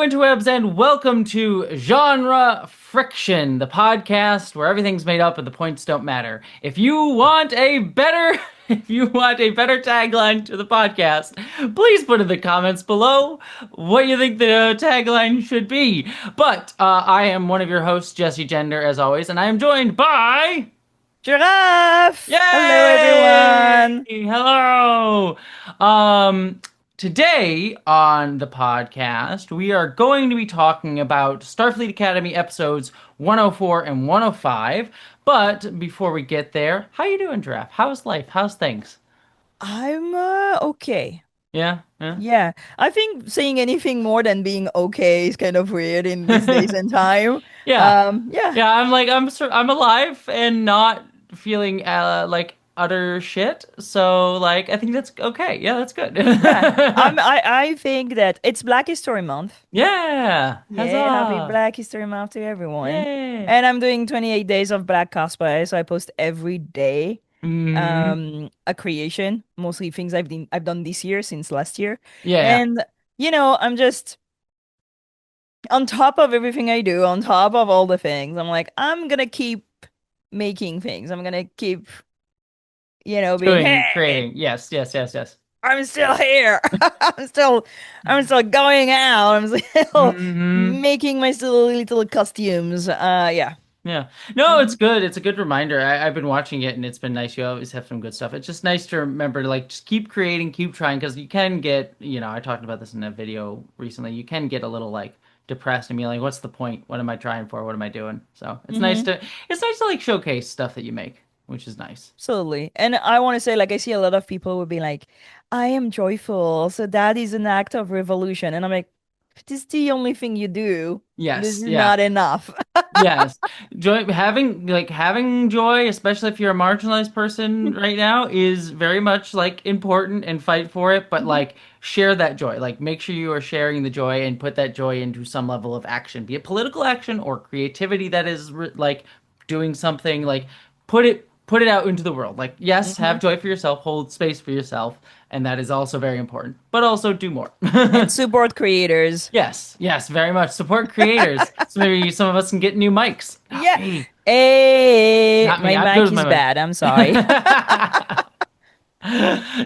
interwebs, and welcome to Genre Friction, the podcast where everything's made up and the points don't matter. If you want a better, if you want a better tagline to the podcast, please put in the comments below what you think the tagline should be. But I am one of your hosts, Jesse Gender, as always, and I am joined by Giraffe! Hello, Yay! everyone! Hello. Today on the podcast, we are going to be talking about Starfleet Academy episodes 104 and 105. But before we get there, how you doing, Giraffe? How's life? How's things? I'm okay. Yeah, yeah. Yeah, I think saying anything more than being okay is kind of weird in these days and time. Yeah. Yeah. Yeah, I'm alive and not feeling like utter shit. So like I think that's okay. Yeah, that's good. Yeah. I think that it's Black History Month. Yeah. Yeah, happy Huzzah. Black History Month to everyone. Yay. And I'm doing 28 days of Black cosplay, so I post every day Hmm. a creation, mostly things I've done this year since last year. Yeah, yeah. And I'm just on top of everything I do, on top of all the things, I'm like, I'm gonna keep making things. I'm gonna keep, being, Doing, hey, creating. Yes, yes, yes, yes. I'm still here. I'm still going out. I'm still Hmm. making my still little costumes. Yeah. Yeah. No, it's Mhm. good. It's a good reminder. I've been watching it and it's been nice. You always have some good stuff. It's just nice to remember to like just keep creating, keep trying, because you can get, I talked about this in a video recently. You can get a little like depressed and be like, what's the point? What am I trying for? What am I doing? So Mhm. it's nice to like showcase stuff that you make, which is nice. Absolutely. And I want to say, like, I see a lot of people would be like, I am joyful. So that is an act of revolution. And I'm like, this is the only thing you do. This Yes. is Yeah. not enough. Yes. Joy having joy, especially if you're a marginalized person right now, is very much like important and fight for it, but Mhm. like share that joy. Like make sure you are sharing the joy and put that joy into some level of action, be it political action or creativity that is like doing something like put it out into the world. Like yes, have Mhm. joy for yourself, hold space for yourself, and that is also very important. But also do more. And support creators. Yes, yes, very much. Support creators. So maybe some of us can get new mics. Not Yeah. me. Hey, Not me. my I'm good mic with is my bad. I'm sorry. mic.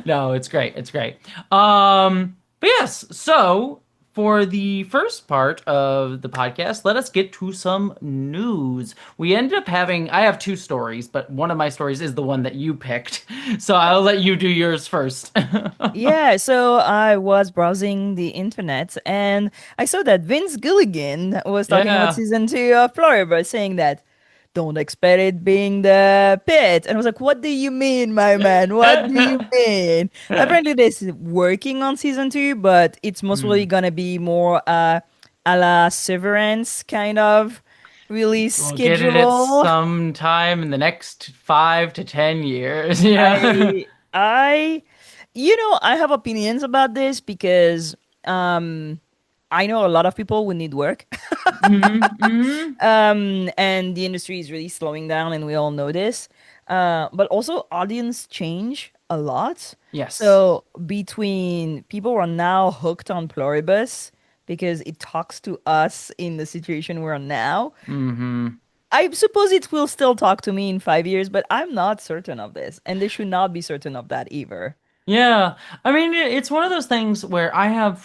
No, it's great. It's great. But yes, so for the first part of the podcast, let us get to some news. We ended up having, I have two stories, but one of my stories is the one that you picked. So I'll let you do yours first. Yeah, so I was browsing the internet and I saw that Vince Gilligan was talking about Yeah. season two of Pluribus, saying that don't expect it being the pit. And I was like, what do you mean, my man? What do you mean? Apparently, they're working on season two, but it's mostly Hmm. gonna be more a la Severance kind of release We'll get it at schedule. some time in the next 5 to 10 years. Yeah. I I have opinions about this because um I know a lot of people will need work. Hmm. Hmm. And the industry is really slowing down and we all know this. But also audience change a lot. Yes. So between people who are now hooked on Pluribus because it talks to us in the situation we're in now. Hmm. I suppose it will still talk to me in 5 years, but I'm not certain of this, and they should not be certain of that either. Yeah. I mean, it's one of those things where I'm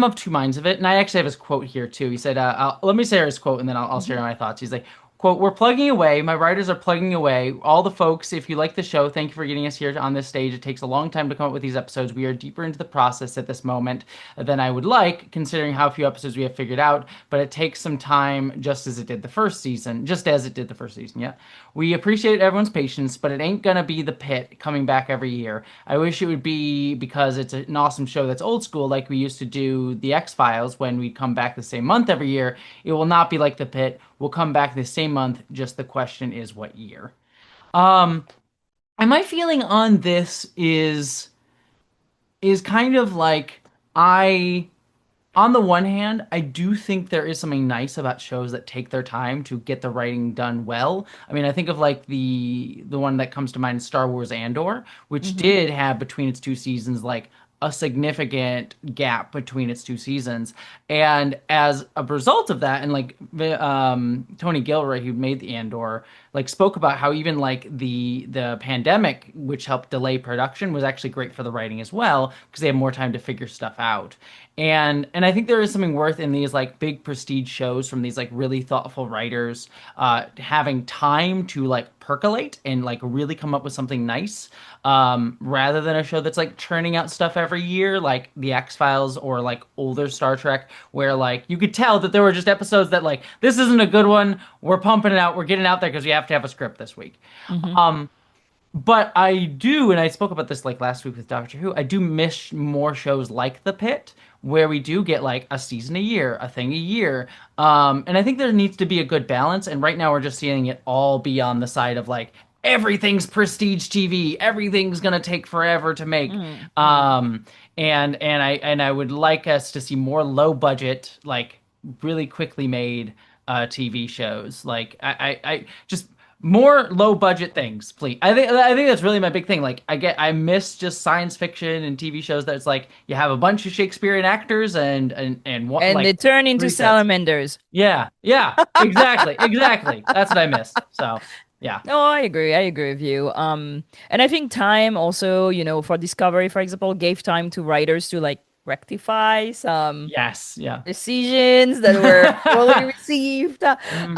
of two minds of it, and I actually have his quote here too. He said, "Let me say his quote, and then I'll share Mhm. my thoughts." He's like, "Quote: We're plugging away. My writers are plugging away. All the folks. If you like the show, thank you for getting us here on this stage. It takes a long time to come up with these episodes. We are deeper into the process at this moment than I would like, considering how few episodes we have figured out. But it takes some time, just as it did the first season. Just as it did the first season. Yeah. We appreciate everyone's patience, but it ain't gonna be the pit coming back every year. I wish it would be because it's an awesome show that's old school, like we used to do the X Files when we come back the same month every year. It will not be like the pit. We'll come back the same month. Just the question is what year. Um, and my feeling on this is kind of like I on the one hand, I do think there is something nice about shows that take their time to get the writing done well. I mean, I think of like the one that comes to mind, Star Wars Andor, which Mhm. did have between its two seasons like a significant gap between its two seasons. And as a result of that, and like Tony Gilroy, who made the Andor, like spoke about how even like the pandemic, which helped delay production, was actually great for the writing as well because they have more time to figure stuff out. And I think there is something worth in these like big prestige shows from these like really thoughtful writers having time to like percolate and like really come up with something nice rather than a show that's like churning out stuff every year like the X-Files or like older Star Trek where like you could tell that there were just episodes that like this isn't a good one, we're pumping it out, we're getting it out there because we have to have a script this week. Hmm. But I do, and I spoke about this like last week with Doctor Who, I do miss more shows like The Pit, where we do get like a season a year, a thing a year. And I think there needs to be a good balance. And right now we're just seeing it all be on the side of like everything's prestige TV, everything's gonna take forever to make. Hmm. Um, and I would like us to see more low budget, like really quickly made TV shows. Like I just more low budget things, please. I think that's really my big thing. Like I miss just science fiction and TV shows that it's like you have a bunch of Shakespearean actors and what And they like turn into three sets. salamanders. Yeah, yeah, exactly. That's what I miss. So yeah, No, I agree. I agree with you. And I think time also, for Discovery, for example, gave time to writers to like rectify some yes, yeah. decisions that were poorly received. Hmm.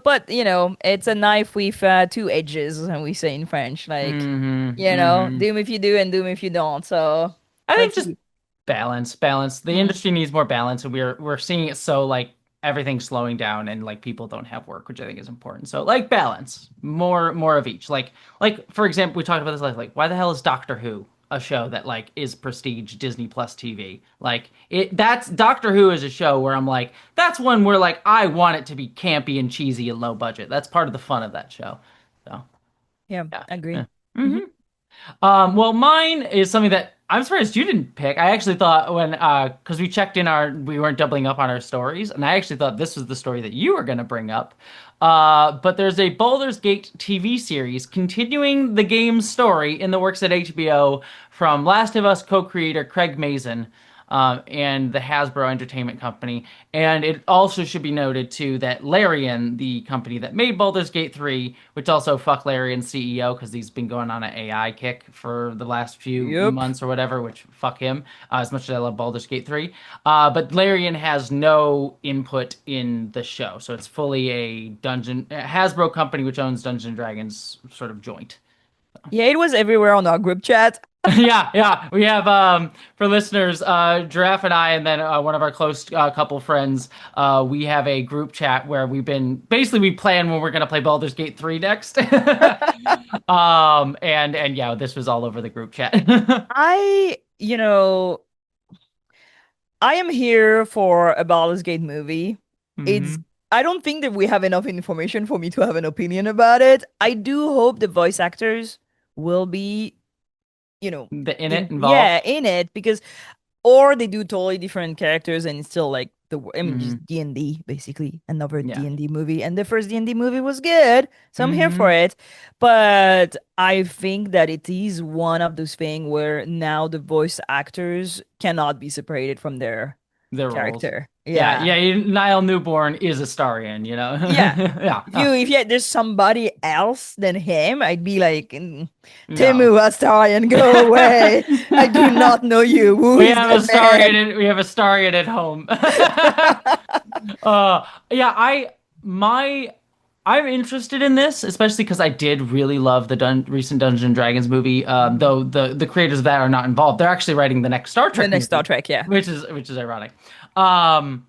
But it's a knife with two edges, and we say in French, like, Hmm. doom if you do and doom if you don't. So I think let's just see. balance. The Mm. industry needs more balance, and we're seeing it so like everything's slowing down and like people don't have work, which I think is important. So like balance, more of each. Like for example, we talked about this like why the hell is Doctor Who a show that like is prestige Disney Plus TV? Like that's Doctor Who is a show where I'm like that's one where like I want it to be campy and cheesy and low budget. That's part of the fun of that show. So Yeah, yeah. agree. Yeah. Hmm. Hmm. Well, mine is something that I'm surprised you didn't pick. I actually thought when, because we weren't doubling up on our stories, and I actually thought this was the story that you were going to bring up. But there's a Baldur's Gate TV series continuing the game's story in the works at HBO from Last of Us co-creator Craig Mazin and the Hasbro Entertainment Company. And it also should be noted too that Larian, the company that made Baldur's Gate 3, which also fuck Larian's CEO because he's been going on an AI kick for the last few Yep. months or whatever, which fuck him, as much as I love Baldur's Gate 3. But Larian has no input in the show. So it's fully a Hasbro company which owns Dungeons and Dragons sort of joint. Yeah, it was everywhere on our group chat. Yeah. We have for listeners, Giraffe and I, and then one of our close couple friends. We have a group chat where we plan when we're gonna play Baldur's Gate 3 next. And yeah, this was all over the group chat. I, you know, I am here for a Baldur's Gate movie. It's Hmm. I don't think that we have enough information for me to have an opinion about it. I do hope the voice actors will be, The in it in involved. yeah, in it because or they do totally different characters and it's still like I mean just Hmm. D&D basically, another Yeah. D&D movie and the first D&D movie was good. So I'm here for Hmm. it. But I think that it is one of those things where now the voice actors cannot be separated from their Their roles. character. Yeah, Yeah. yeah. Niall Newborn is a Starian, you know. Yeah. Yeah. If there's somebody else than him, I'd be like, No. Timu Astarion, go away. I do not know you. Who We is have a that Starian. man? We have a Starian at home. Yeah. My I'm interested in this, especially because I did really love the recent Dungeons and Dragons movie. Mhm. Though the creators of that are not involved, they're actually writing the next Star The Trek next Star movie, Trek, yeah. which is ironic. Um,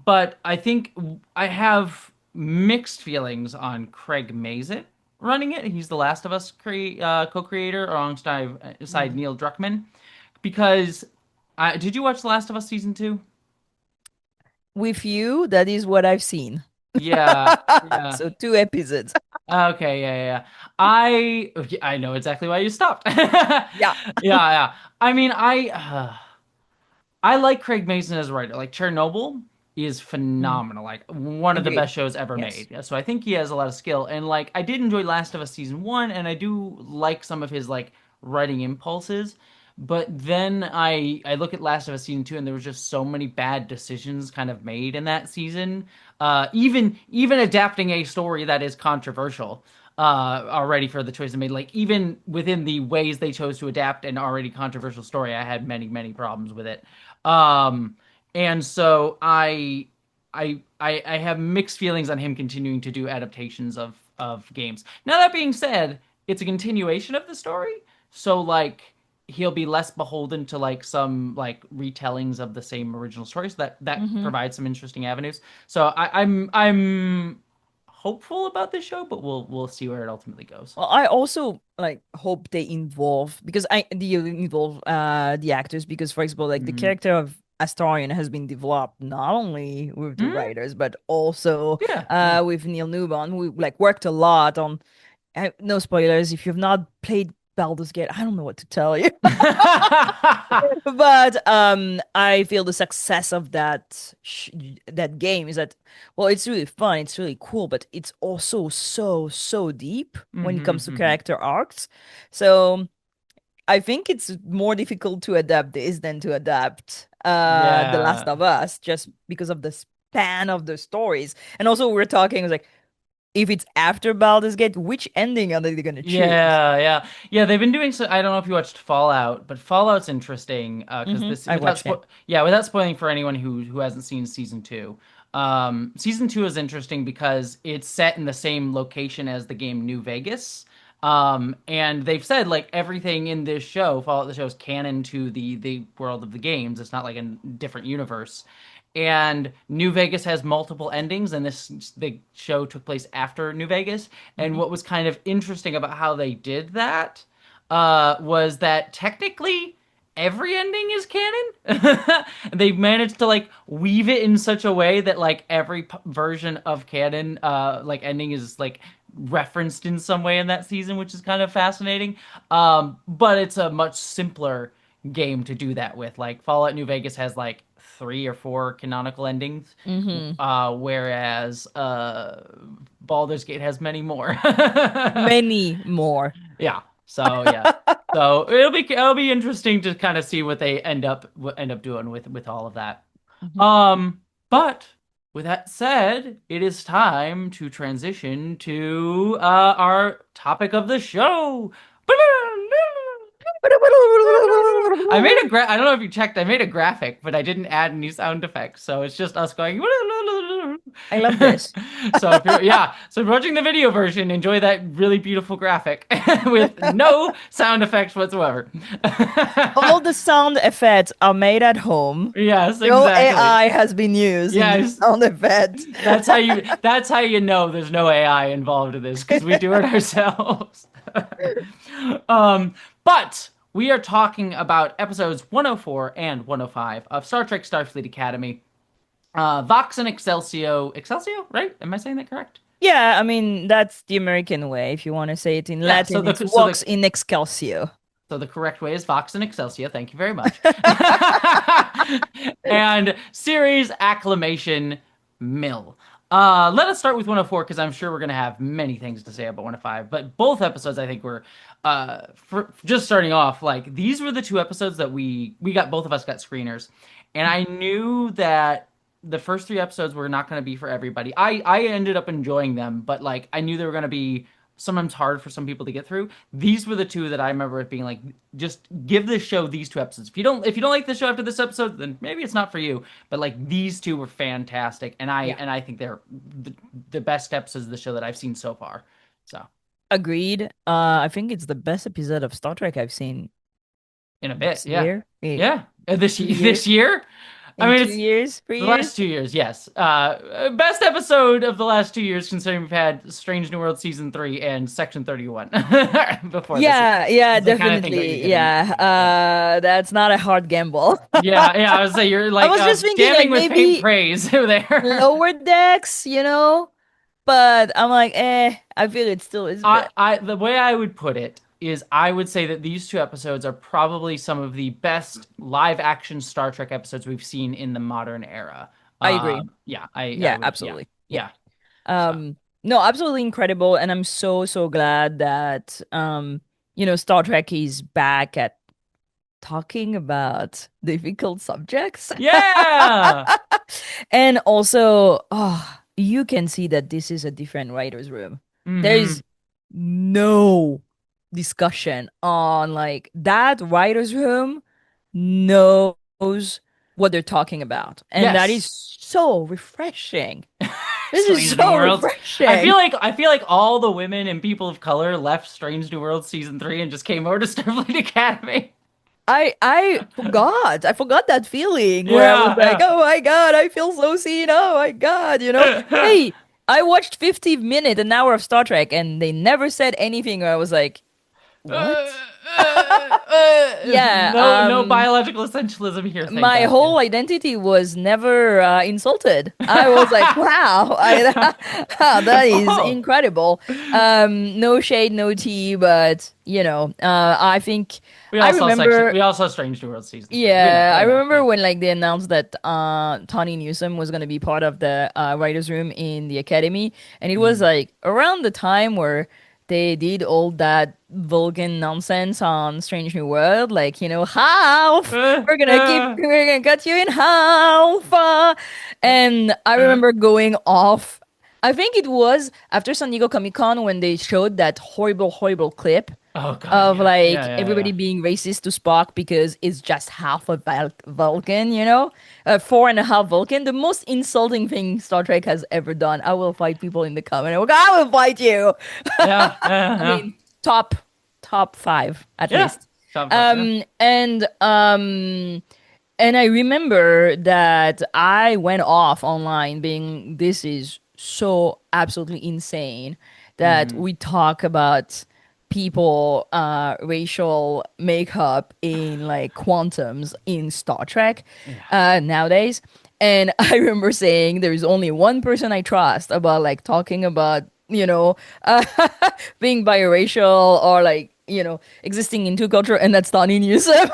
but I think I have mixed feelings on Craig Mazin running it. He's the Last of Us co-creator alongside Mm. Neil Druckmann. Because did you watch The Last of Us season two? With you, that is what I've seen. Yeah, yeah. So 2 episodes. Okay, yeah. I know exactly why you stopped. Yeah, Yeah. yeah. I mean, I like Craig Mason as a writer. Like Chernobyl is Mm. phenomenal. Like one of the Agreed. best shows ever Yes. made. Yeah, so I think he has a lot of skill. And like I did enjoy Last of Us season one, and I do like some of his like writing impulses. But then I look at Last of Us season two, and there was just so many bad decisions kind of made in that season. Even adapting a story that is controversial already for the choice they made. Like even within the ways they chose to adapt an already controversial story, I had many problems with it. Um, and so I have mixed feelings on him continuing to do adaptations of games. Now that being said, it's a continuation of the story, so like he'll be less beholden to like some like retellings of the same original story. So that Hmm. provides some interesting avenues. So I'm hopeful about this show, but we'll see where it ultimately goes. Well, I also like hope they involve because I they involve the actors because for example like the Mm-hmm. character of Astarion has been developed not only with the Mm-hmm. writers but also Yeah, yeah. with Neil Newbon who like worked a lot on no spoilers if you've not played Baldur's Gate I don't know what to tell you. But I feel the success of that game is that well, it's really fun, it's really cool, but it's also so deep when it Mm-hmm, comes to mm-hmm. character arcs. So I think it's more difficult to adapt this than to adapt The Last Yeah. of Us, just because of the span of the stories. And also, we're talking it was like if it's after Baldur's Gate, which ending are they gonna choose? Yeah. They've been doing so. I don't know if you watched Fallout, but Fallout's interesting because this I watched it. without spoiling for anyone who hasn't seen season two. Season two is interesting because it's set in the same location as the game New Vegas. And they've said like everything in this show, Fallout the show is canon to the world of the games. It's not like a different universe. And New Vegas has multiple endings, and this the show took place after New Vegas. And Mhm. what was kind of interesting about how they did that was that technically every ending is canon. They managed to like weave it in such a way that like every version of canon like ending is like referenced in some way in that season, which is kind of fascinating. But it's a much simpler game to do that with. Like Fallout New Vegas has like three or four canonical endings, Mhm. whereas Baldur's Gate has many more. Many more. Yeah. So yeah. So it'll be interesting to kind of see what they end up doing with all of that. Mhm. But with that said, it is time to transition to our topic of the show. I don't know if you checked, I made a graphic, but I didn't add any sound effects. So it's just us going. I love this. So if you're watching the video version, enjoy that really beautiful graphic with no sound effects whatsoever. All the sound effects are made at home. Yes, No exactly. AI has been used in these Yes, sound effects. that's how you know there's no AI involved in this because we do it ourselves. But we are talking about episodes 104 and 105 of Star Trek Starfleet Academy. Vox and Excelsior, right? Am I saying that correct? Yeah, I mean, that's the American way. If you want to say it in Yeah. Latin, it's vox in excelsior. So the correct way is Vox and Excelsior. Thank you very much. And series acclamation mill. Let us start with 104 because I'm sure we're going to have many things to say about 105. But both episodes, I think, were just starting off. Like these were the two episodes that we got. Both of us got screeners, and I knew that the first three episodes were not going to be for everybody. I ended up enjoying them, but like I knew they were going to be sometimes hard for some people to get through. These were the two that I remember it being like, just give this show these two episodes. If you don't like the show after this episode, then maybe it's not for you. But like these two were fantastic, and I Yeah. and I think they're the best episodes of the show that I've seen so far. So Agreed. I think it's the best episode of Star Trek I've seen in a bit, this yeah, year. yeah. This 2 years. this year, I In mean, two it's years, the 3 years. last 2 years, yes. Best episode of the last 2 years, considering we've had Strange New World season three and Section 31 before this. Yeah, Is I kind of think what you're definitely. getting. Yeah. Yeah. That's not a hard gamble. Yeah. I was say you're I like was just thinking damning like with faint maybe praise there. lower decks, But I'm like, I feel it still is best. The way I would put it is I would say that these two episodes are probably some of the best live action Star Trek episodes we've seen in the modern era. I agree. Yeah, I Yeah, would, yeah, absolutely. Yeah. yeah. So Um, no, absolutely incredible. And I'm so glad that Star Trek is back at talking about difficult subjects. Yeah. And also, you can see that this is a different writer's room. There Hmm. is no discussion on like that writer's room knows what they're talking about. And that is Yes. so refreshing. This is Strange New so Worlds. refreshing. I feel like all the women and people of color left Strange New Worlds season 3 and just came over to Starfleet Academy. I forgot that feeling where I was like, Yeah, oh my God, I feel so seen. Oh my God, yeah. Hey, I watched 50 minutes, an hour of Star Trek, and they never said anything where I was like, what? Yeah, No biological essentialism here, thank my God. Yeah. whole identity was never insulted. I was like, wow, that is Oh, incredible. No shade, no tea, but I think I remember. we also saw Strange New Worlds season 3. Yeah, We I know. Yeah. remember when like they announced that Tawny Newsome was gonna be part of the writers' room in the Academy, and it was Mm. like around the time where they did all that Vulcan nonsense on Strange New World, like half. We're gonna cut you in half, and I remember going off. I think it was after San Diego Comic Con when they showed that horrible, horrible clip Oh God, of yeah, like yeah, everybody yeah, being racist to Spock because it's just half a Vulcan, four and a half Vulcan. The most insulting thing Star Trek has ever done. I will fight people in the comment. I will fight you. yeah, yeah, I yeah, mean, top five at yeah. least. Top five, yeah. And I remember that I went off online being this is so absolutely insane that Hmm. we talk about people racial makeup in like quantums in Star Trek Yeah. nowadays. And I remember saying there is only one person I trust about like talking about uh, being biracial or like existing in two culture, and that's Tani Newsom.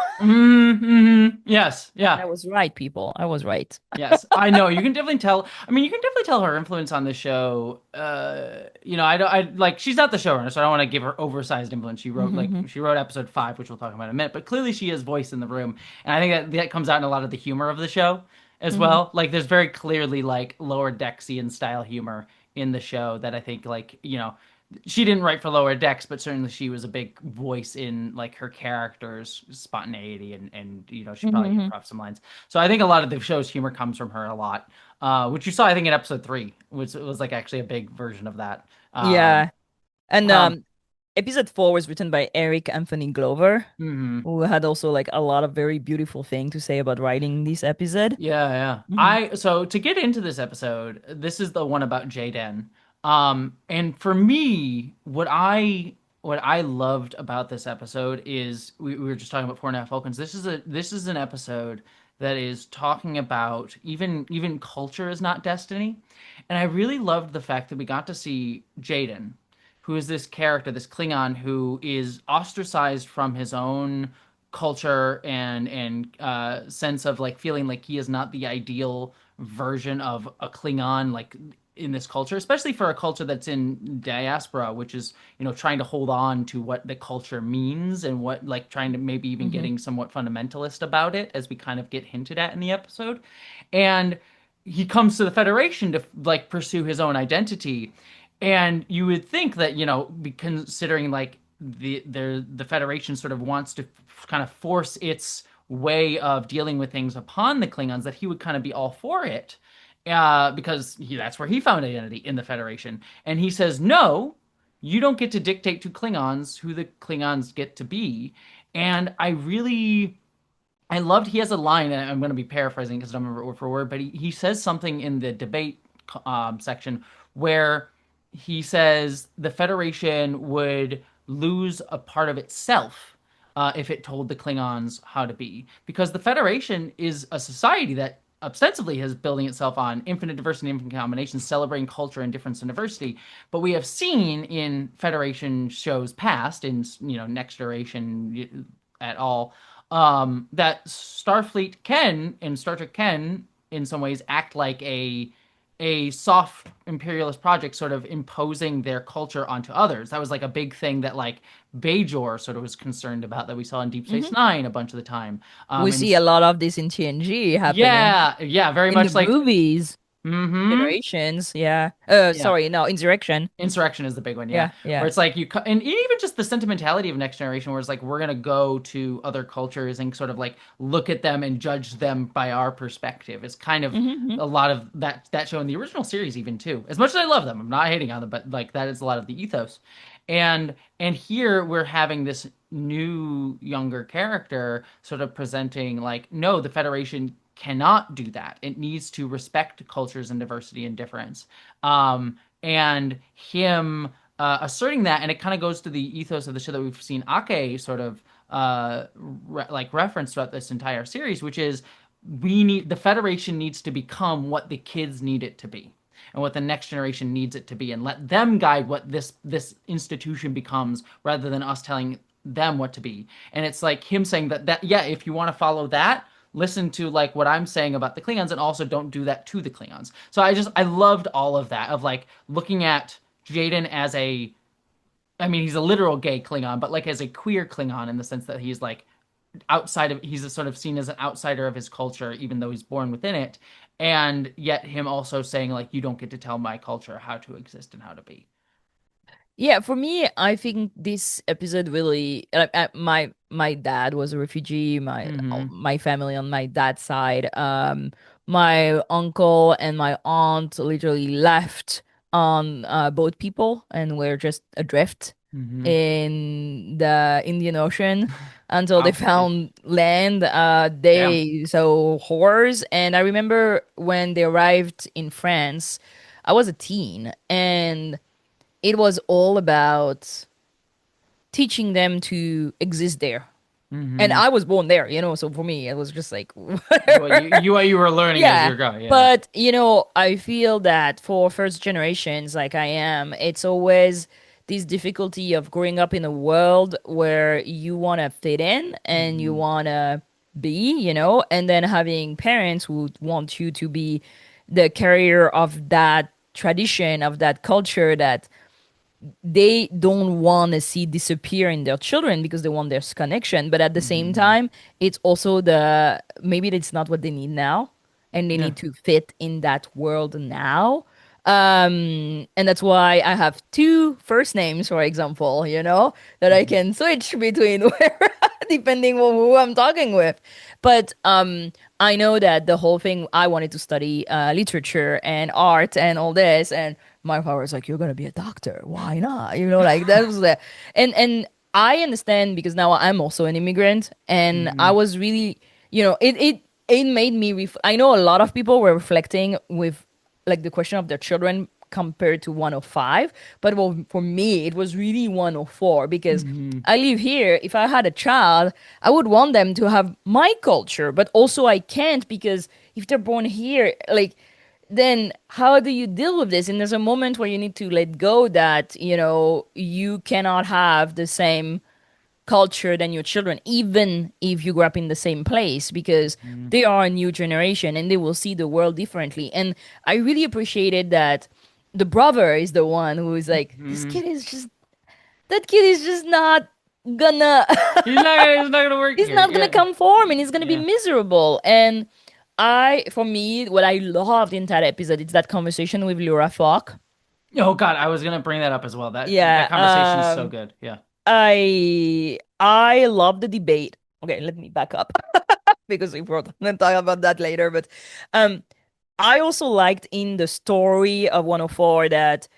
Yes, And yeah. I was right, people. I was right. Yes, I know. You can definitely tell. I mean, you can definitely tell her influence on the show. I don't. I like. She's not the showrunner, so I don't want to give her oversized influence. Hmm. She wrote episode 5, which we'll talk about in a minute. But clearly, she has voice in the room, and I think that comes out in a lot of the humor of the show as Hmm. well. Like, there's very clearly like lower Decksian style humor in the show that I think she didn't write for Lower Decks, but certainly she was a big voice in like her character's spontaneity and she probably Hmm. improv some lines. So I think a lot of the show's humor comes from her a lot, which you saw I think in episode 3, which was like actually a big version of that. Um, Yeah. And um, episode 4 was written by Eric Anthony Glover, mhm. who had also like a lot of very beautiful thing to say about writing this episode. Yeah, yeah. Hmm. I so to get into this episode, this is the one about Jaden. And for me, what I loved about this episode is we were just talking about 4.5 Falcons. This is an episode that is talking about even culture is not destiny. And I really loved the fact that we got to see Jaden, who is this character, this Klingon who is ostracized from his own culture and sense of like feeling like he is not the ideal version of a Klingon like in this culture, especially for a culture that's in diaspora, which is trying to hold on to what the culture means and what like trying to maybe even Hmm. getting somewhat fundamentalist about it, as we kind of get hinted at in the episode. And he comes to the Federation to like pursue his own identity, and you would think that considering like the Federation sort of wants to kind of force its way of dealing with things upon the Klingons, that he would kind of be all for it, because that's where he found identity, in the Federation. And he says, no, you don't get to dictate to Klingons who the Klingons get to be. And I loved, he has a line, and I'm going to be paraphrasing because I don't remember word for word, but he says something in the debate section where he says the Federation would lose a part of itself if it told the Klingons how to be. Because the Federation is a society that ostensibly is building itself on infinite diversity, infinite combinations, celebrating culture and difference and diversity. But we have seen in Federation shows past, in Next Generation at all, that Starfleet can and Star Trek can, in some ways, act like a soft imperialist project sort of imposing their culture onto others. That was like a big thing that like Bajor sort of was concerned about that we saw in Deep Space Hmm. Nine a bunch of the time. We And see a lot of this in TNG happening yeah, yeah, very in the much like, movies. mm-hmm. Generations, yeah. Yeah. Sorry, no, Insurrection. Insurrection is the big one, yeah. Yeah, Where yeah. it's like and even just the sentimentality of Next Generation, where it's like we're gonna go to other cultures and sort of like look at them and judge them by our perspective. It's kind of Hmm. a lot of that show in the original series, even too. As much as I love them, I'm not hating on them, but like that is a lot of the ethos. And here we're having this new younger character sort of presenting like, no, the Federation cannot do that. It needs to respect cultures and diversity and difference. And him asserting that, and it kind of goes to the ethos of the show that we've seen Ake sort of like reference throughout this entire series, which is the Federation needs to become what the kids need it to be and what the next generation needs it to be, and let them guide what this institution becomes rather than us telling them what to be. And it's like him saying that yeah, if you want to follow that, listen to like what I'm saying about the Klingons, and also don't do that to the Klingons. So I loved all of that, of like looking at Jaden as a, I mean, he's a literal gay Klingon, but like as a queer Klingon in the sense that he's like he's a sort of seen as an outsider of his culture, even though he's born within it. And yet him also saying like, you don't get to tell my culture how to exist and how to be. Yeah, for me, I think this episode really my dad was a refugee, Mm-hmm. my family on my dad's side. My uncle and my aunt literally left on boat people and were just adrift Mm-hmm. in the Indian Ocean until they Wow. Yeah. found land. Damn. They saw horrors, and I remember when they arrived in France, I was a teen, and it was all about teaching them to exist there. And Mm-hmm. I was born there, so for me, it was just like, What whatever. you were learning as Yeah. you're going. Yeah. But, I feel that for first generations like I am, it's always this difficulty of growing up in a world where you want to fit in and you Mm-hmm. want to be, and then having parents who want you to be the carrier of that tradition, of that culture that they don't want to see disappear in their children because they want this connection, but at the same Mm-hmm. time it's also the maybe it's not what they need now and they Yeah. need to fit in that world now. And that's why I have two first names, for example, that I Mm-hmm. can switch between where depending on who I'm talking with. But I know that the whole thing, I wanted to study literature and art and all this, and my father was like, "You're gonna be a doctor. Why not?" Like that was the and I understand because now I'm also an immigrant, and I Mm-hmm. was really, it made me. I know a lot of people were reflecting with like the question of their children compared to 105, but well, for me it was really 104 because Mm-hmm. I live here. If I had a child, I would want them to have my culture, but also I can't because if they're born here, like, then how do you deal with this? And there's a moment where you need to let go that, you cannot have the same culture than your children, even if you grew up in the same place, because Mm-hmm. they are a new generation and they will see the world differently. And I really appreciated that the brother is the one who is like, Mm-hmm. that kid is just not gonna, He's not gonna work he's here. not gonna Yeah. conform and he's gonna be Yeah. miserable. And for me, what I loved in that episode, it's that conversation with Laura Falk. Oh God, I was gonna bring that up as well. That Yeah, conversation is so good. Yeah. I love the debate. Okay, let me back up because we wrote and talk about that later. But um, I also liked in the story of 104 that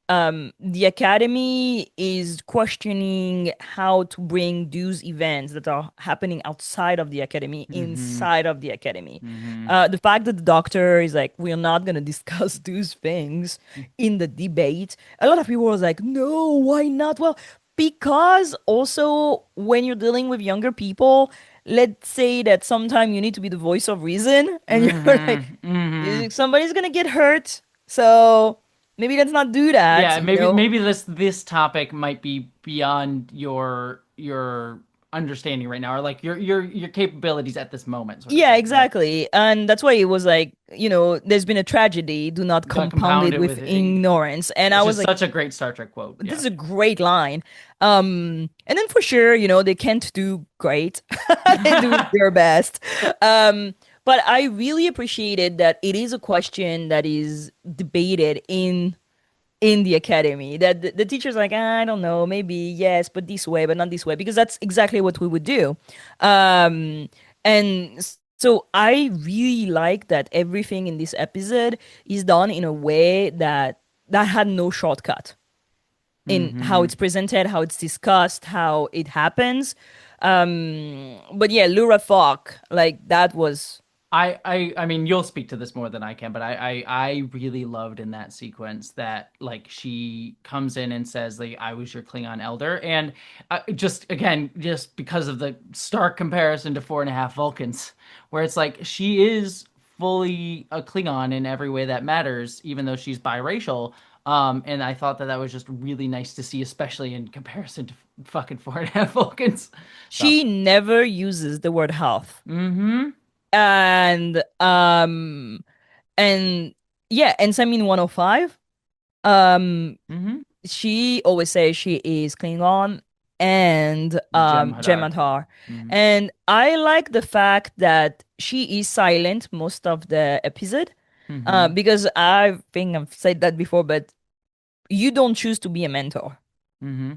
the Academy is questioning how to bring those events that are happening outside of the Academy Mm-hmm. inside of the Academy. Mm-hmm. The fact that the Doctor is like, we're not going to discuss those things in the debate. A lot of people was like, no, why not? Well, because also when you're dealing with younger people, let's say that sometimes you need to be the voice of reason and you're like, Mm-hmm. Mm-hmm. somebody's gonna get hurt, so maybe let's not do that, Yeah, maybe this topic might be beyond your understanding right now, or like your capabilities at this moment, sort of Yeah, thing, right? exactly. And that's why it was like, there's been a tragedy, do not Don't compound compound it it with with ignorance. And I which was is like, such a great Star Trek quote. this Yeah. is a great line. And then for sure, they can't do great. They do their best. Um, but I really appreciated that it is a question that is debated in the academy. That the teacher's like, I don't know, maybe yes, but this way, but not this way, because that's exactly what we would do. Um, and so I really like that everything in this episode is done in a way that had no shortcut in how Hmm. it's presented, how it's discussed, how it happens. But yeah, Laura Falk, like that was I mean, you'll speak to this more than I can, but I really loved in that sequence that like she comes in and says like I was your Klingon elder, and just again just because of the stark comparison to 4.5 Vulcans, where it's like she is fully a Klingon in every way that matters, even though she's biracial. And I thought that that was just really nice to see, especially in comparison to fucking 4.5 Vulcans. So, she never uses the word health. mm-hmm, And and yeah, and Samin 105, um mm-hmm. she always says she is Klingon and Jem Hadar. Jem'Hadar. Mm-hmm. And I like the fact that she is silent most of the episode. Mm-hmm. Because I think I've said that before, but you don't choose to be a mentor. Mm-hmm.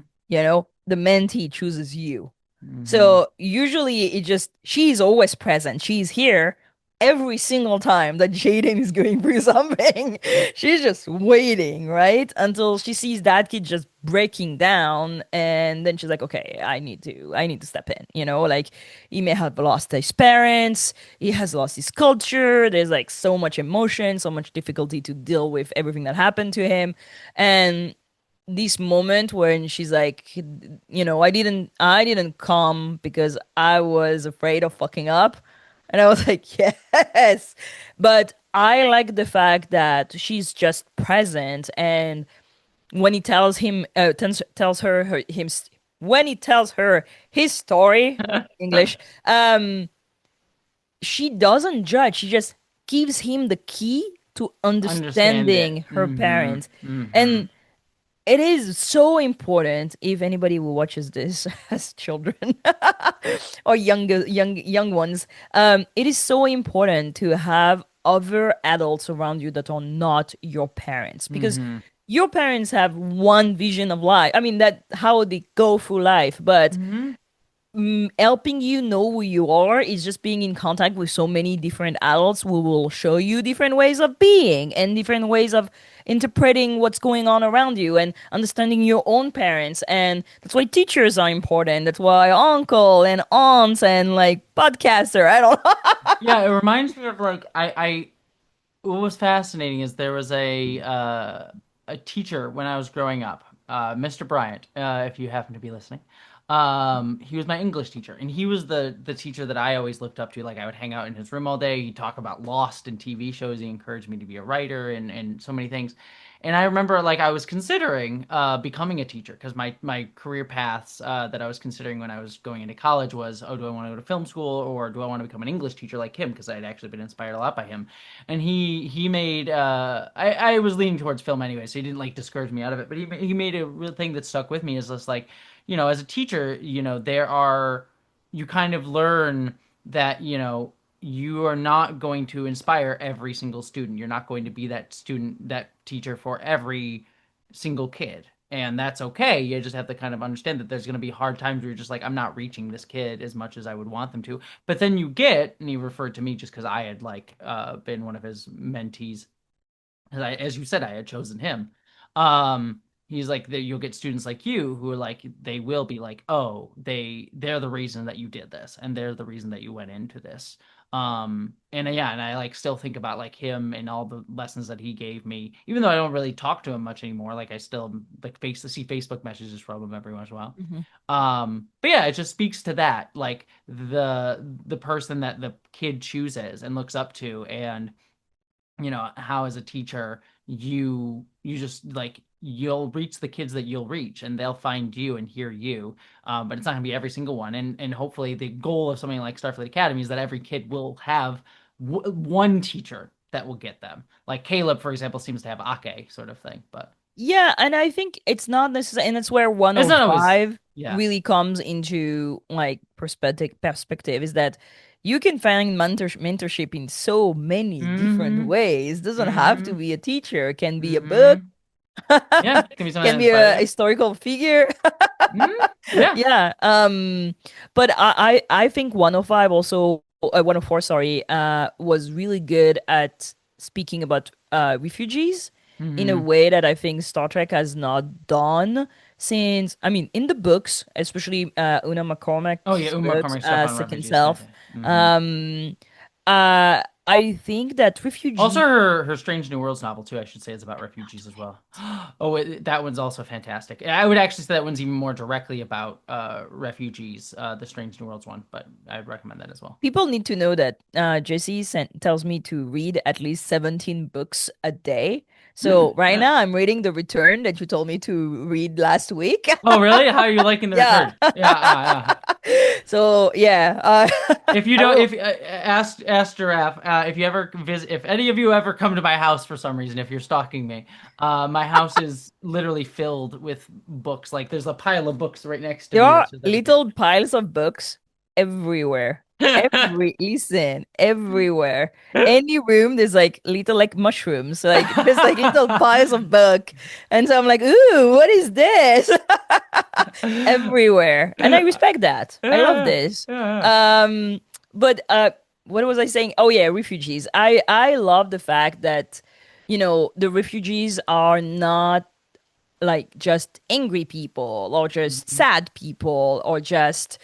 The mentee chooses you. Mm-hmm. So usually she's always present. She's here every single time that Jaden is going through something. She's just waiting, right? Until she sees that kid just breaking down, and then she's like, okay, I need to step in. Like he may have lost his parents, he has lost his culture, there's like so much emotion, so much difficulty to deal with everything that happened to him. And this moment when she's like, I didn't come because I was afraid of fucking up. And I was like, yes. But I like the fact that she's just present. And when he tells when he tells her his story, English, she doesn't judge. She just gives him the key to Understand it. understanding her Mm-hmm. parents. Mm-hmm. And it is so important if anybody who watches this as children or young ones. It is so important to have other adults around you that are not your parents, because Mm-hmm. your parents have one vision of life. I mean, that how they go through life, but Mm-hmm. helping you know who you are is just being in contact with so many different adults who will show you different ways of being and different ways of interpreting what's going on around you and understanding your own parents. And that's why teachers are important. That's why uncle and aunts and like podcaster. I don't know. Yeah, it reminds me of like what was fascinating is there was a teacher when I was growing up, Mr. Bryant, if you happen to be listening. He was my English teacher, and he was the teacher that I always looked up to. Like I would hang out in his room all day. He'd talk about Lost and TV shows. He encouraged me to be a writer and so many things. And I remember like I was considering becoming a teacher because my career paths that I was considering when I was going into college was, oh, do I want to go to film school or do I want to become an English teacher like him? Because I had actually been inspired a lot by him. And he made I was leaning towards film anyway, so he didn't like discourage me out of it. But he made a real thing that stuck with me is just like, as a teacher, you kind of learn that you are not going to inspire every single student. You're not going to be that teacher for every single kid. And that's okay. You just have to kind of understand that there's going to be hard times where you're just like, I'm not reaching this kid as much as I would want them to. But then and he referred to me just because I had like been one of his mentees, as you said, I had chosen him. He's like, you'll get students like you who are like, they will be like, oh, they're the reason that you did this, and they're the reason that you went into this. And yeah, and I like still think about like him and all the lessons that he gave me, even though I don't really talk to him much anymore. Like I still like see Facebook messages from him every once in a while. Mhm. But yeah, it just speaks to that, like the person that the kid chooses and looks up to, and how as a teacher you just like you'll reach the kids that you'll reach, and they'll find you and hear you. But it's not going to be every single one. And hopefully, the goal of something like Starfleet Academy is that every kid will have one teacher that will get them. Like Caleb, for example, seems to have Ake sort of thing, but Yeah, and I think it's not necessary, and that's where it's not always. 105 Yeah. really comes into like perspective is that you can find mentorship in so many different Mm-hmm. ways. Doesn't have to Mm-hmm. be a teacher, it can be a book, Mm-hmm. Yeah, it can be something can that be a inspires you. historical figure. Mm-hmm. Yeah. Yeah. But I think 105 also 104, sorry, was really good at speaking about refugees in a Mm-hmm. way that I think Star Trek has not done since, I mean, in the books, especially Una Oh yeah, McCormack's Uma books, McCormick's stuff on Second refugees is Self. fantastic. Mm-hmm. Um, I think that Also, refugee her Strange New Worlds novel too, I should say, is about refugees as well. Oh, that one's also fantastic. I would actually say that one's even more directly about refugees, the Strange New Worlds one, but I'd recommend that as well. people need to know that tells me to read at least 17 books a day. So right Yeah. now I'm reading The Return that you told me to read last week. Oh, really? How are you liking the Yeah. return? Yeah, yeah. So yeah, If you I don't, will. if ask Giraffe, if you ever visit, if any of you ever come to my house for some reason, if you're stalking me, my house is literally filled with books. Like there's a pile of books right next to There me are that's just everything. little piles of books everywhere. Listen, everywhere. Any room, there's like little like mushrooms. Like there's like little piles of book. And so I'm like, ooh, what is this? Everywhere. And I respect that. I love Yeah, this. yeah. Um, but what was I saying? Oh yeah, refugees. I love the fact that, the refugees are not like just angry people or just Mhm, sad people or just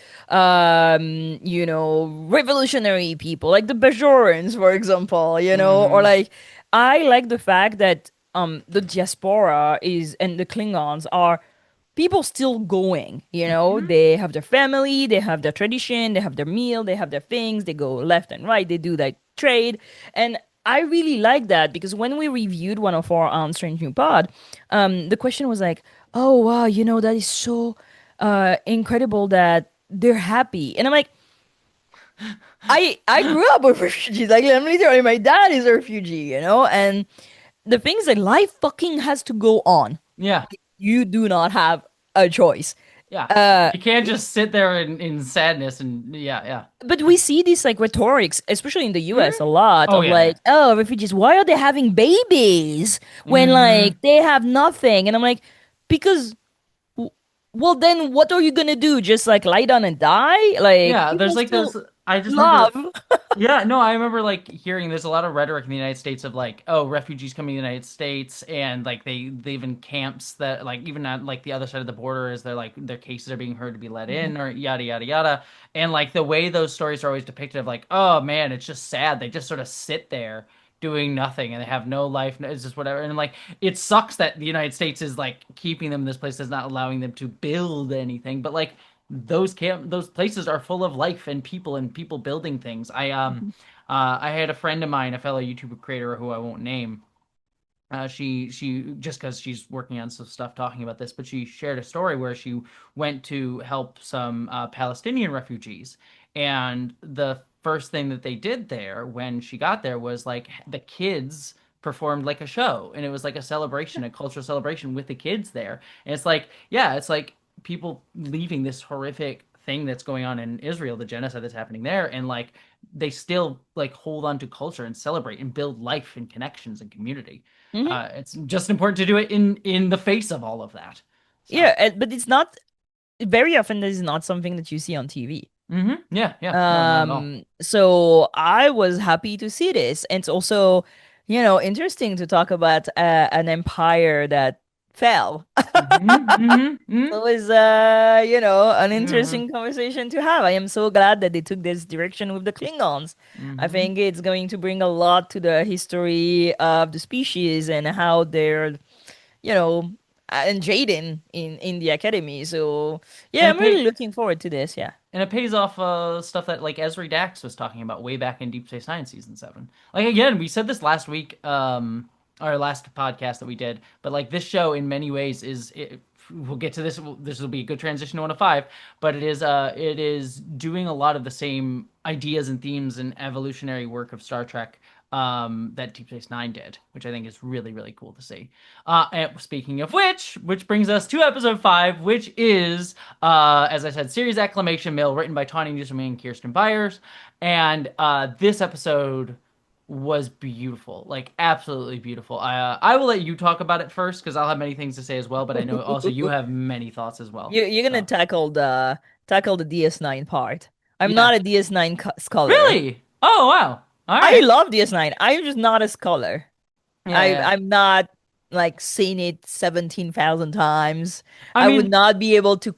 revolutionary people like the Bajorans, for example, or mhm, like I like the fact that the diaspora is and the Klingons are people still going, mhm. they have their family, they have their tradition, they have their meal, they have their things, they go left and right, they do that trade. And I really like that because when we reviewed 104 on Strange New Pod, the question was like, oh wow, that is so incredible that they're happy. And I'm like, I grew up with refugees. Like I'm literally my dad is a refugee, and the thing is that life fucking has to go on. Yeah, You do not have a choice. yeah. Uh, You can't just sit there in sadness and yeah, yeah. but we see this like rhetorics, especially in the US, Mhm. a lot Oh of yeah, like, oh, refugees, why are they having babies yeah. when like they have nothing? And I'm like, because, w- well, then what are you gonna do? Just like lie down and die? Like Yeah, there's people like still this. I just love. remember. Yeah, no, I remember like hearing there's a lot of rhetoric in the United States of like, oh, refugees coming to the United States, and like they live in camps that like even at like the other side of the border is they're like their cases are being heard to be let Mhm. in or yada yada yada, and like the way those stories are always depicted of like, oh man, it's just sad. They just sort of sit there doing nothing and they have no life. It's just whatever, and like it sucks that the United States is like keeping them in this place that's not allowing them to build anything, but like those places are full of life and people building things. I had a friend of mine, a fellow YouTube creator who I won't name. She just because she's working on some stuff talking about this, but she shared a story where she went to help some Palestinian refugees, and the first thing that they did there when she got there was like the kids performed like a show, and it was like a celebration, a cultural celebration with the kids there, and it's like yeah, it's like people leaving this horrific thing that's going on in Israel, the genocide that's happening there, and like they still like hold on to culture and celebrate and build life and connections and community. Mhm. It's just important to do it in the face of all of that. So, Yeah, but it's not very often. This is not something that you see on TV. yeah, yeah, no, not at all. So I was happy to see this. And it's also, interesting to talk about an empire that fell. So it's an Hmm. interesting conversation to have. I am so glad that they took this direction with the Klingons. I Hmm. think it's going to bring a lot to the history of the species and how they're, you know, and Jaden in the academy. So yeah, And I'm really looking forward to this. Yeah. it pays off stuff that like Esri Dax was talking about way back in Deep Space Nine season 7. Like again, we said this last week. our last podcast that we did. But like this show, in many ways, we'll get to this. This will be a good transition to 105, but it is doing a lot of the same ideas and themes and evolutionary work of Star Trek that Deep Space Nine did, which I think is really really cool to see. And speaking of which brings us to episode 5, which is as I said, series acclamation mill, written by Tawny Newsome and Kirsten Byers, and this episode was beautiful, like absolutely beautiful. I will let you talk about it first because I'll have many things to say as well, but I know also you have many thoughts as well. You're gonna So, tackle the DS9 part. I'm yeah. not a DS9 scholar. Really? Oh, wow. All I right. love DS9. I'm just not a scholar. Yeah, yeah. I'm not like seen it 17,000 times. I I would mean, not be able to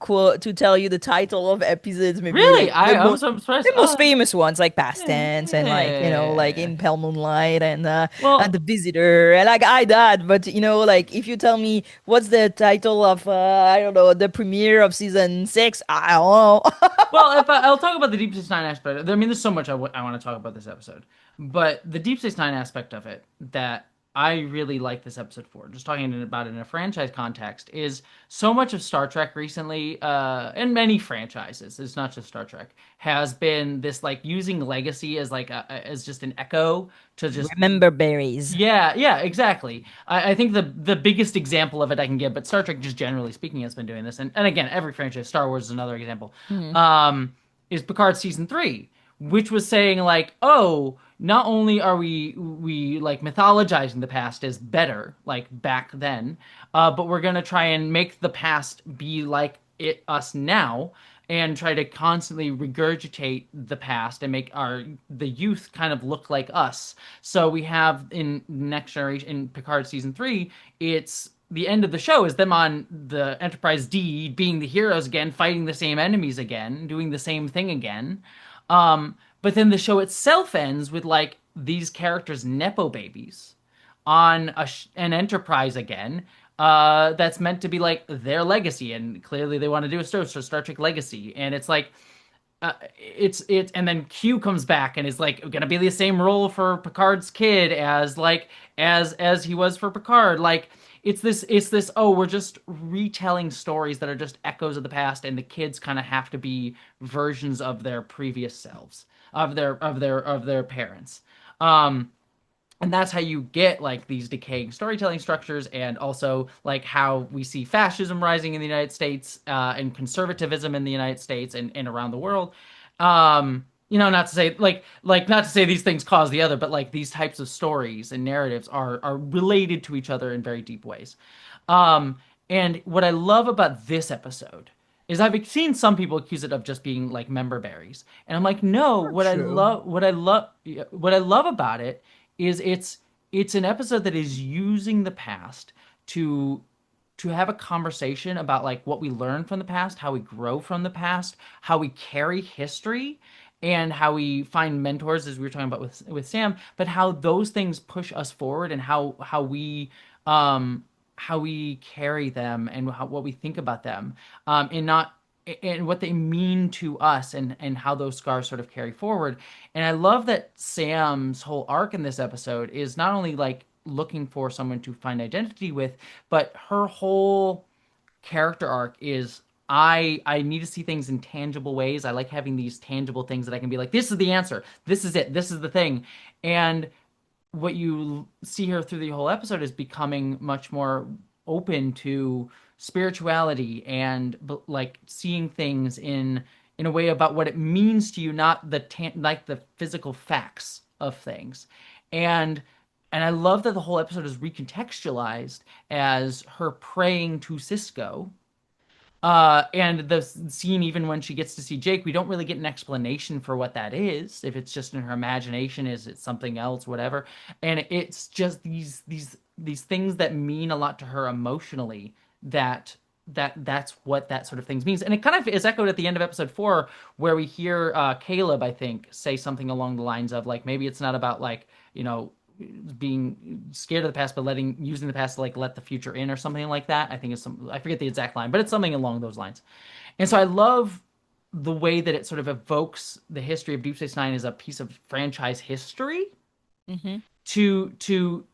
tell you the title of episodes, maybe really? like I'm so surprised. the most famous ones like Past Yeah, Tense and like, like yeah. in Pale Moonlight and Well, The Visitor and like I that, but like if you tell me what's the title of I don't know, the premiere of season 6, I don't know. if I'll talk about the Deep Space Nine aspect. I mean, there's so much I want to talk about this episode, but the Deep Space Nine aspect of it that I really like this episode for, just talking about it in a franchise context, is so much of Star Trek recently, and many franchises, it's not just Star Trek, has been this like using legacy as like as just an echo to just Remember berries. yeah, yeah, exactly. I think the biggest example of it I can give, but Star Trek just generally speaking has been doing this, and again, every franchise, Star Wars is another example, Hmm. is Picard season 3, which was saying like, oh, not only are we like mythologizing the past as better, like back then, but we're gonna try and make the past be like it us now and try to constantly regurgitate the past and make the youth kind of look like us. So we have in Next Generation in Picard season 3, it's the end of the show is them on the Enterprise D being the heroes again, fighting the same enemies again, doing the same thing again. But then the show itself ends with like these characters nepo babies on an Enterprise again, that's meant to be like their legacy, and clearly they want to do a Star Trek Legacy, and it's like and then Q comes back and is like gonna be the same role for Picard's kid as like as he was for Picard. Like it's this oh, we're just retelling stories that are just echoes of the past, and the kids kind of have to be versions of their previous selves, of their parents. Um and that's how you get like these decaying storytelling structures, and also like how we see fascism rising in the United States, and conservatism in the United States and around the world. Not to say not to say these things cause the other, but like these types of stories and narratives are related to each other in very deep ways. And what I love about this episode is I've seen some people accuse it of just being like member berries, and I'm like, no. Not true. What I love about it is it's an episode that is using the past to have a conversation about like what we learn from the past, how we grow from the past, how we carry history, and how we find mentors, as we were talking about with Sam, but how those things push us forward, and um how we carry them, and what we think about them, and not and what they mean to us, and how those scars sort of carry forward. And I love that Sam's whole arc in this episode is not only like looking for someone to find identity with, but her whole character arc is I need to see things in tangible ways. I like having these tangible things that I can be like, this is the answer. This is it. This is the thing. And what you see her through the whole episode is becoming much more open to spirituality, and like seeing things in a way about what it means to you, not like the physical facts of things. And and I love that the whole episode is recontextualized as her praying to Cisco, and the scene, even when she gets to see Jake, we don't really get an explanation for what that is. If it's just in her imagination, is it something else, whatever. And it's just these things that mean a lot to her emotionally. That's what that sort of things means. And it kind of is echoed at the end of episode 4, where we hear Caleb, I think, say something along the lines of like, maybe it's not about like, being scared of the past, but using the past to like let the future in, or something like that. I think it's I forget the exact line, but it's something along those lines. And so I love the way that it sort of evokes the history of Deep Space Nine as a piece of franchise history Hmm. to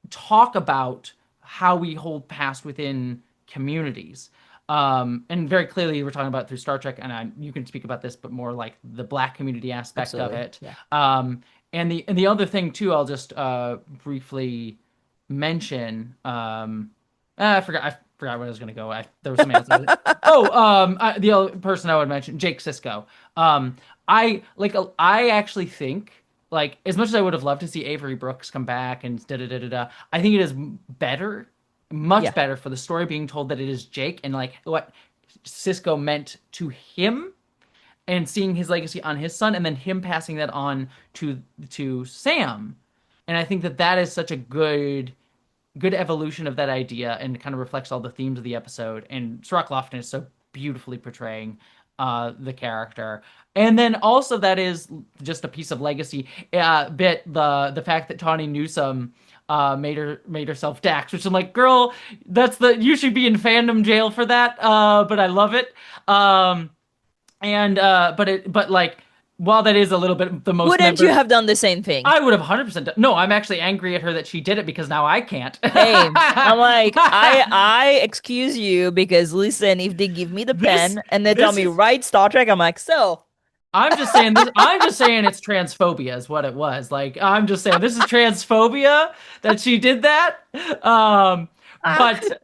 talk about how we hold past within communities. And very clearly, we're talking about through Star Trek, and you can speak about this, but more like the Black community aspect of Absolutely. it. Yeah. And the other thing too, I'll just briefly mention. I forgot where I was gonna go. There was something else. Oh, the other person I would mention, Jake Sisko. I actually think like as much as I would have loved to see Avery Brooks come back and da da da da da, I think it is better, much Yeah. better for the story being told that it is Jake and like what Cisco meant to him and seeing his legacy on his son and then him passing that on to Sam. And I think that that is such a good evolution of that idea and kind of reflects all the themes of the episode. And Sirach Lofton is so beautifully portraying the character. And then also that is just a piece of legacy. Bit the fact that Tawny Newsome made herself Dax, which I'm like, girl, that's the you should be in fandom jail for that. But I love it. And but like while that is a little bit the most Wouldn't you member have done the same thing? I would have 100% no, I'm actually angry at her that she did it because now I can't. Same. I'm like, I excuse you because listen, if they give me the this pen and they tell this me is write Star Trek, I'm like, so I'm just saying it's transphobia is what it was. Like I'm just saying this is transphobia that she did that. Um but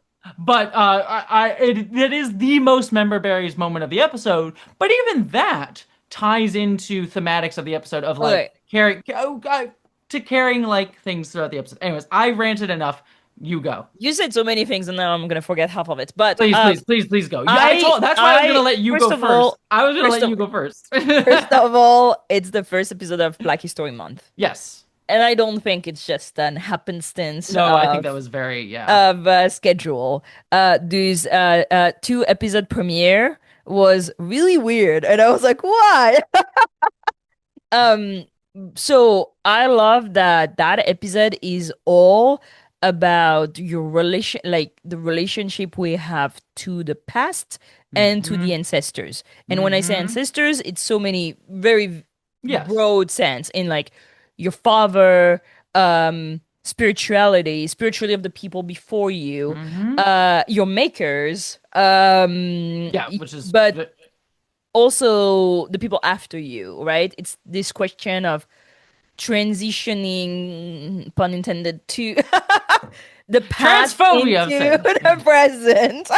it is the most member berries moment of the episode. But even that ties into thematics of the episode of like okay. carrying like things throughout the episode. Anyways, I ranted enough. You go. You said so many things and now I'm gonna forget half of it. But Please, please, please, please go. Yeah, I I told. That's why I was gonna I let you first go of first. all I was gonna first let of you go first. first of all, it's the first episode of Black History Month. Yes. And I don't think it's just an happenstance No, I think that was very yeah. of schedule. These two episode premiere was really weird, and I was like, why? Um, so I love that that episode is all about your relation, like the relationship we have to the past and to Mm-hmm. the ancestors. And when I say Mm-hmm. ancestors, it's so many very Yes. broad sense in like your father, spirituality of the people before you, Mm-hmm. your makers, Yeah, which is but also the people after you, right? It's this question of transitioning, pun intended, to the past transphobia. I'm into saying. the present.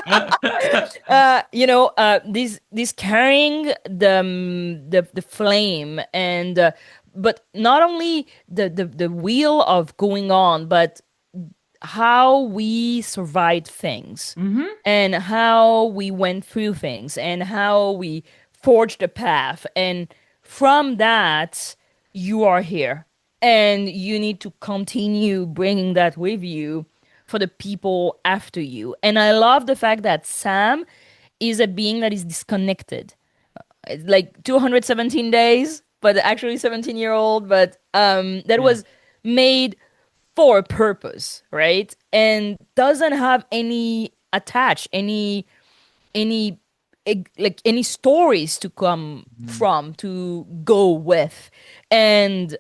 This carrying the flame and but not only the wheel of going on, but how we survived things Mm-hmm. and how we went through things and how we forged a path. And from that, you are here and you need to continue bringing that with you for the people after you. And I love the fact that Sam is a being that is disconnected. It's like 217 days, but actually 17-year-old, but that Yeah. was made for a purpose, right? And doesn't have any attached, any like any stories to come Mm-hmm. from to go with. And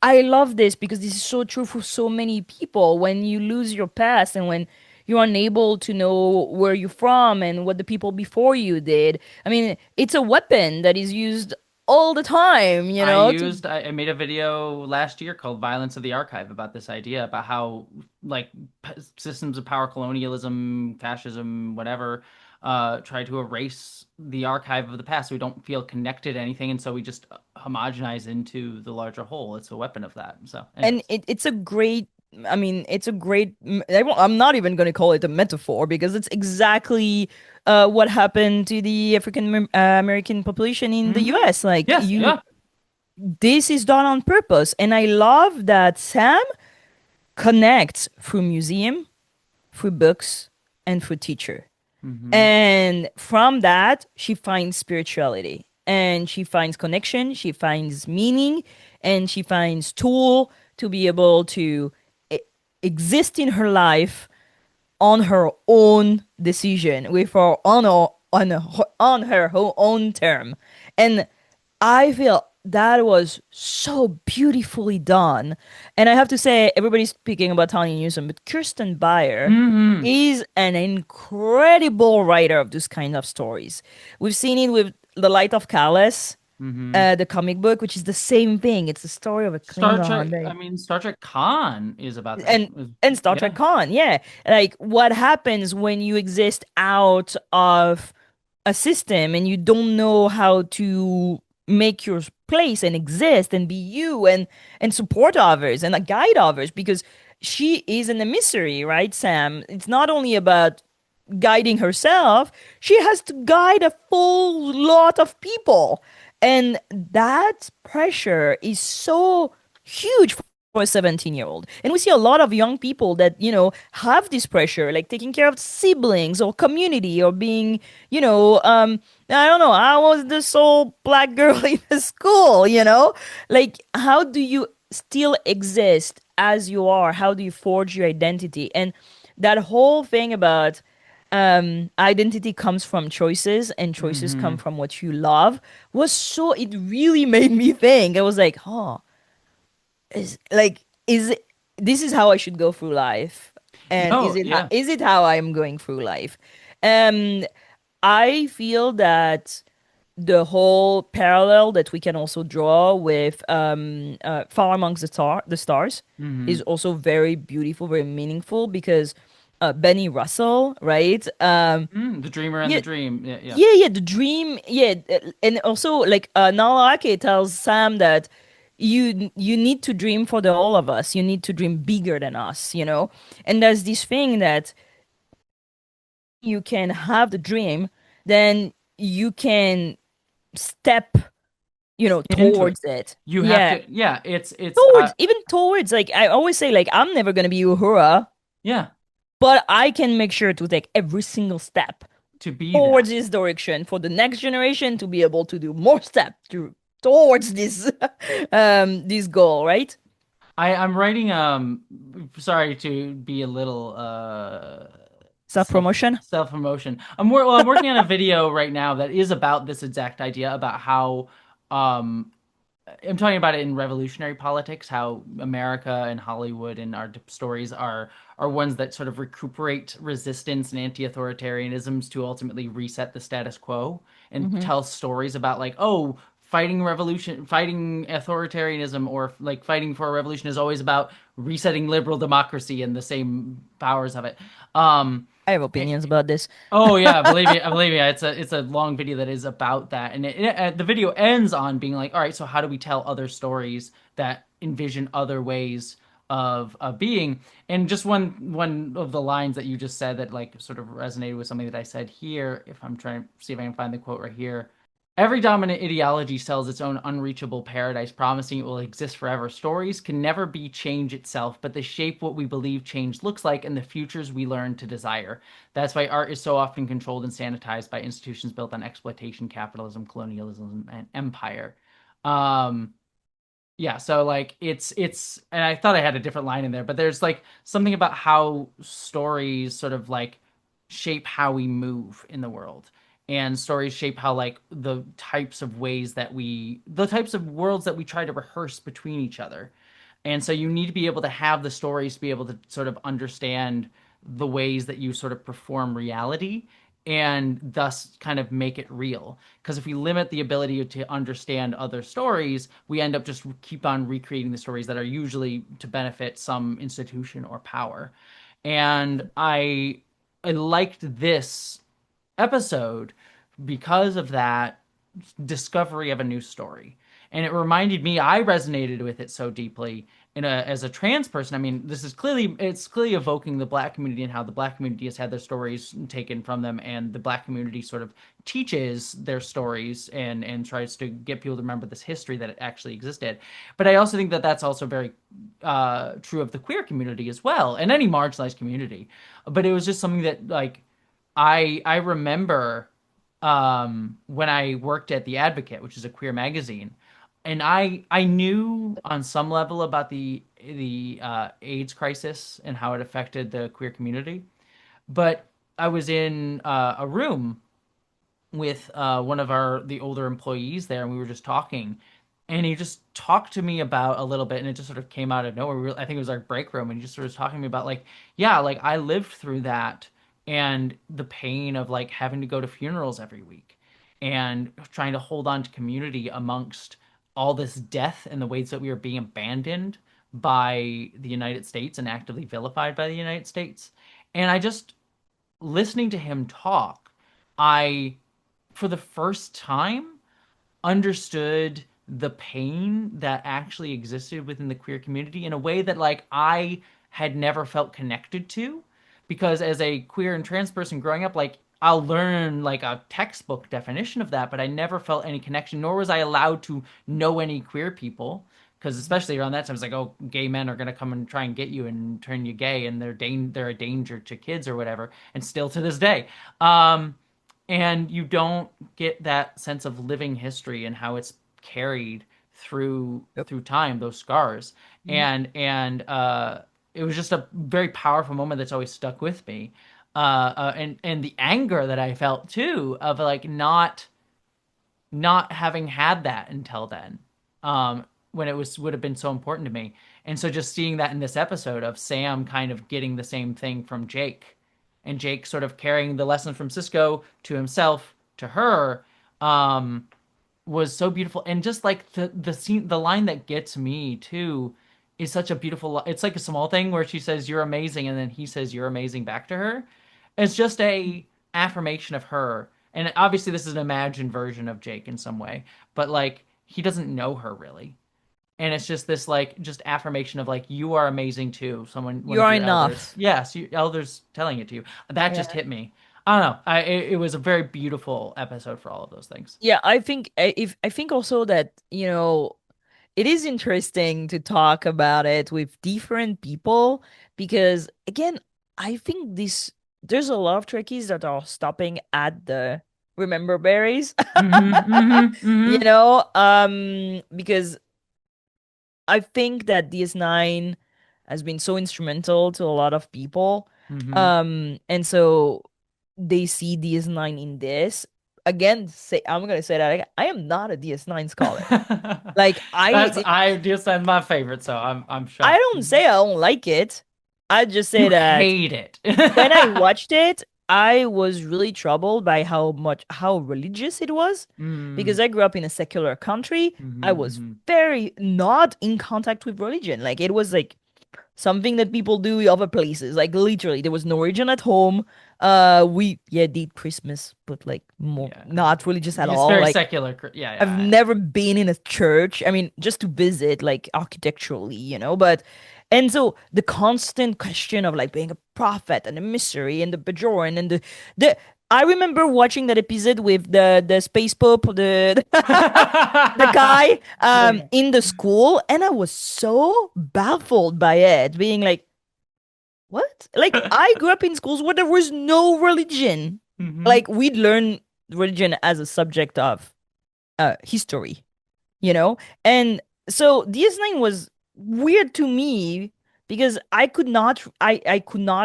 I love this because this is so true for so many people. When you lose your past and when you're unable to know where you're from and what the people before you did, I mean, it's a weapon that is used all the time, to I made a video last year called Violence of the Archive about this idea about how like systems of power, colonialism, fascism, whatever, try to erase the archive of the past so we don't feel connected to anything and so we just homogenize into the larger whole. It's a weapon of that. So, and anyways. it's a great it's a great I'm not even going to call it a metaphor because it's exactly what happened to the American population in the Mm-hmm. US. Like Yes, you, yeah. this is done on purpose, and I love that Sam connects through museum, through books, and through teacher. Mm-hmm. And from that, she finds spirituality and she finds connection, she finds meaning, and she finds tool to be able to e- exist in her life on her own decision with her on her own term. And I feel that was so beautifully done. And I have to say, everybody's speaking about Tanya Newsom, but Kirsten Beyer Hmm. is an incredible writer of this kind of stories. We've seen it with The Light of Callus, Hmm. the comic book, which is the same thing. It's the story of a Star Trek, Klingon. I mean, Star Trek Con is about that. and and Star Trek Yeah. Con, yeah. Like what happens when you exist out of a system and you don't know how to make your place and exist and be you and support others and guide others because she is an emissary, right, Sam? It's not only about guiding herself, she has to guide a full lot of people. And that pressure is so huge for a 17-year-old. And we see a lot of young people that, have this pressure, like taking care of siblings or community or being, I don't know, I was the sole black girl in the school, Like, how do you still exist as you are? How do you forge your identity? And that whole thing about identity comes from choices and choices come Hmm. from what you love was so it really made me think. I was like, huh, is it, this is how I should go through life, and No, yeah. is it how I'm going through life? um I feel that the whole parallel that we can also draw with Far Amongst the Stars is Hmm. also very beautiful, very meaningful because Benny Russell, right? The Dreamer and Yeah, the Dream. Yeah, yeah. yeah, the dream, yeah, and also like Nalake tells Sam that you need to dream for the all of us. You need to dream bigger than us, And there's this thing that you can have the dream, then you can step, Into it. towards it. You have Yeah, to, yeah, it's, towards, like I always say, like I'm never gonna be Uhura, yeah, but I can make sure to take every single step to be towards that. this direction for the next generation to be able to do more steps towards this this goal, right? I'm writing, sorry to be a little, Self promotion. self promotion. I'm working on a video right now that is about this exact idea about how, um, I'm talking about it in revolutionary politics, how America and Hollywood and our stories are ones that sort of recuperate resistance and anti-authoritarianisms to ultimately reset the status quo and Hmm. tell stories about like, oh, fighting revolution, fighting authoritarianism, or like fighting for a revolution is always about resetting liberal democracy and the same powers of it. Um, I have opinions about this. Oh yeah, believe me, it's a long video that is about that, and the video ends on being like, all right, so how do we tell other stories that envision other ways of being? And just one of the lines that you just said that like sort of resonated with something that I said here. If I'm trying to see if I can find the quote right here. Every dominant ideology sells its own unreachable paradise, promising it will exist forever. Stories can never be change itself, but they shape what we believe change looks like and the futures we learn to desire. That's why art is so often controlled and sanitized by institutions built on exploitation, capitalism, colonialism, and empire. Um, yeah, so like and I thought I had a different line in there, but there's like something about how stories sort of like shape how we move in the world. And stories shape how like the types of worlds that we try to rehearse between each other. And so you need to be able to have the stories to be able to sort of understand the ways that you sort of perform reality and thus kind of make it real. Because if we limit the ability to understand other stories, we end up just keep on recreating the stories that are usually to benefit some institution or power. And I liked this episode because of that discovery of a new story. And it reminded me, I resonated with it so deeply as a trans person. I mean, it's clearly evoking the black community and how the black community has had their stories taken from them, and the black community sort of teaches their stories and tries to get people to remember this history that it actually existed. But I also think that that's also very true of the queer community as well, and any marginalized community. But it was just something that like I remember when I worked at The Advocate, which is a queer magazine, and I knew on some level about the AIDS crisis and how it affected the queer community, but I was in a room with one of the older employees there, and we were just talking, and he just talked to me about a little bit, and it just sort of came out of nowhere. I think it was our break room, and he just sort of talking to me about like, yeah, like I lived through that and the pain of like having to go to funerals every week and trying to hold on to community amongst all this death and the ways that we are being abandoned by the United States and actively vilified by the United States. And I just listening to him talk, I for the first time understood the pain that actually existed within the queer community in a way that like I had never felt connected to, because as a queer and trans person growing up, like I'll learn like a textbook definition of that, but I never felt any connection, nor was I allowed to know any queer people, because especially around that time it's like, oh, gay men are going to come and try and get you and turn you gay, and they're a danger to kids or whatever, and still to this day. And you don't get that sense of living history and how it's carried Yep. through time, those scars. Mhm. And it was just a very powerful moment that's always stuck with me. And the anger that I felt too of like not having had that until then, when it was would have been so important to me. And so just seeing that in this episode of Sam kind of getting the same thing from Jake, and Jake sort of carrying the lesson from Cisco to himself to her, was so beautiful. And just like the scene, the line that gets me too is such a beautiful. It's like a small thing where she says you're amazing, and then he says you're amazing back to her. It's just a affirmation of her. And obviously this is an imagined version of Jake in some way, but like he doesn't know her really. And it's just this like just affirmation of like you are amazing too. Someone, one You of are your elders, enough. yes, your elders telling it to you. That just Yeah. hit me. I don't know. It was a very beautiful episode for all of those things. Yeah, I think I think also that, it is interesting to talk about it with different people because again, I think this there's a lot of Trekkies that are stopping at the remember berries. Mm-hmm. Mm-hmm. Mm-hmm. Because I think that DS9 has been so instrumental to a lot of people. Mm-hmm. And so they see DS9 in this. Again, say I'm gonna say that again. I am not a DS9 scholar. Like I just that's my favorite, so I'm I shocked. don't say I don't like it. I just say You that hate it. when I watched it, I was really troubled by how religious it was Mm. because I grew up in a secular country. I Mm-hmm. was Mm-hmm. very not in contact with religion. Like it was like something that people do in other places. Like literally, there was no religion at home. We did Christmas, but like more Yeah. not religious at It's all. very Like secular. Yeah, I've yeah. never been in a church. I mean, just to visit, like architecturally, but and so the constant question of like being a prophet and a mystery and the Bajoran and the I remember watching that episode with the space pope, the guy Yeah. in the school, and I was so baffled by it, being like, what? Like I grew up in schools where there was no religion. Mm-hmm. Like we'd learn religion as a subject of history, you know? And so DS9 was weird to me because I could not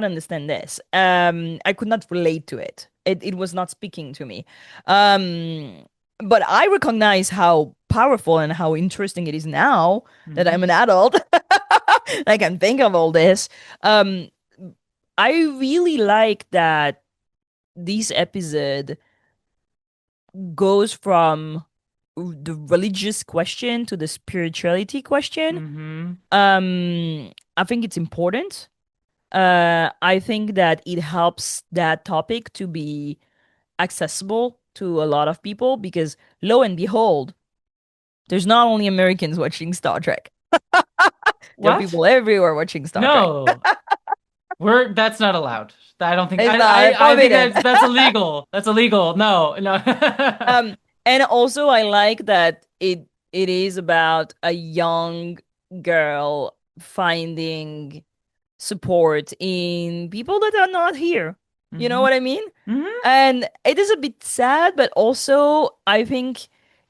understand this. I could not relate to it. It was not speaking to me. Um but I recognize how powerful and how interesting it is now that Mm-hmm. I'm an adult. I can think of all this. Um I really like that this episode goes from the religious question to the spirituality question. Mm-hmm. I think it's important. I think that it helps that topic to be accessible to a lot of people because lo and behold, there's not only Americans watching Star Trek. There are What? people everywhere watching Star Trek. No. We're that's not allowed. I don't think It's not I think forbidden. that's illegal. That's illegal. No, no. And also I like that it is about a young girl finding support in people that are not here. You know Mm-hmm. what I mean? Mm-hmm. And it is a bit sad, but also I think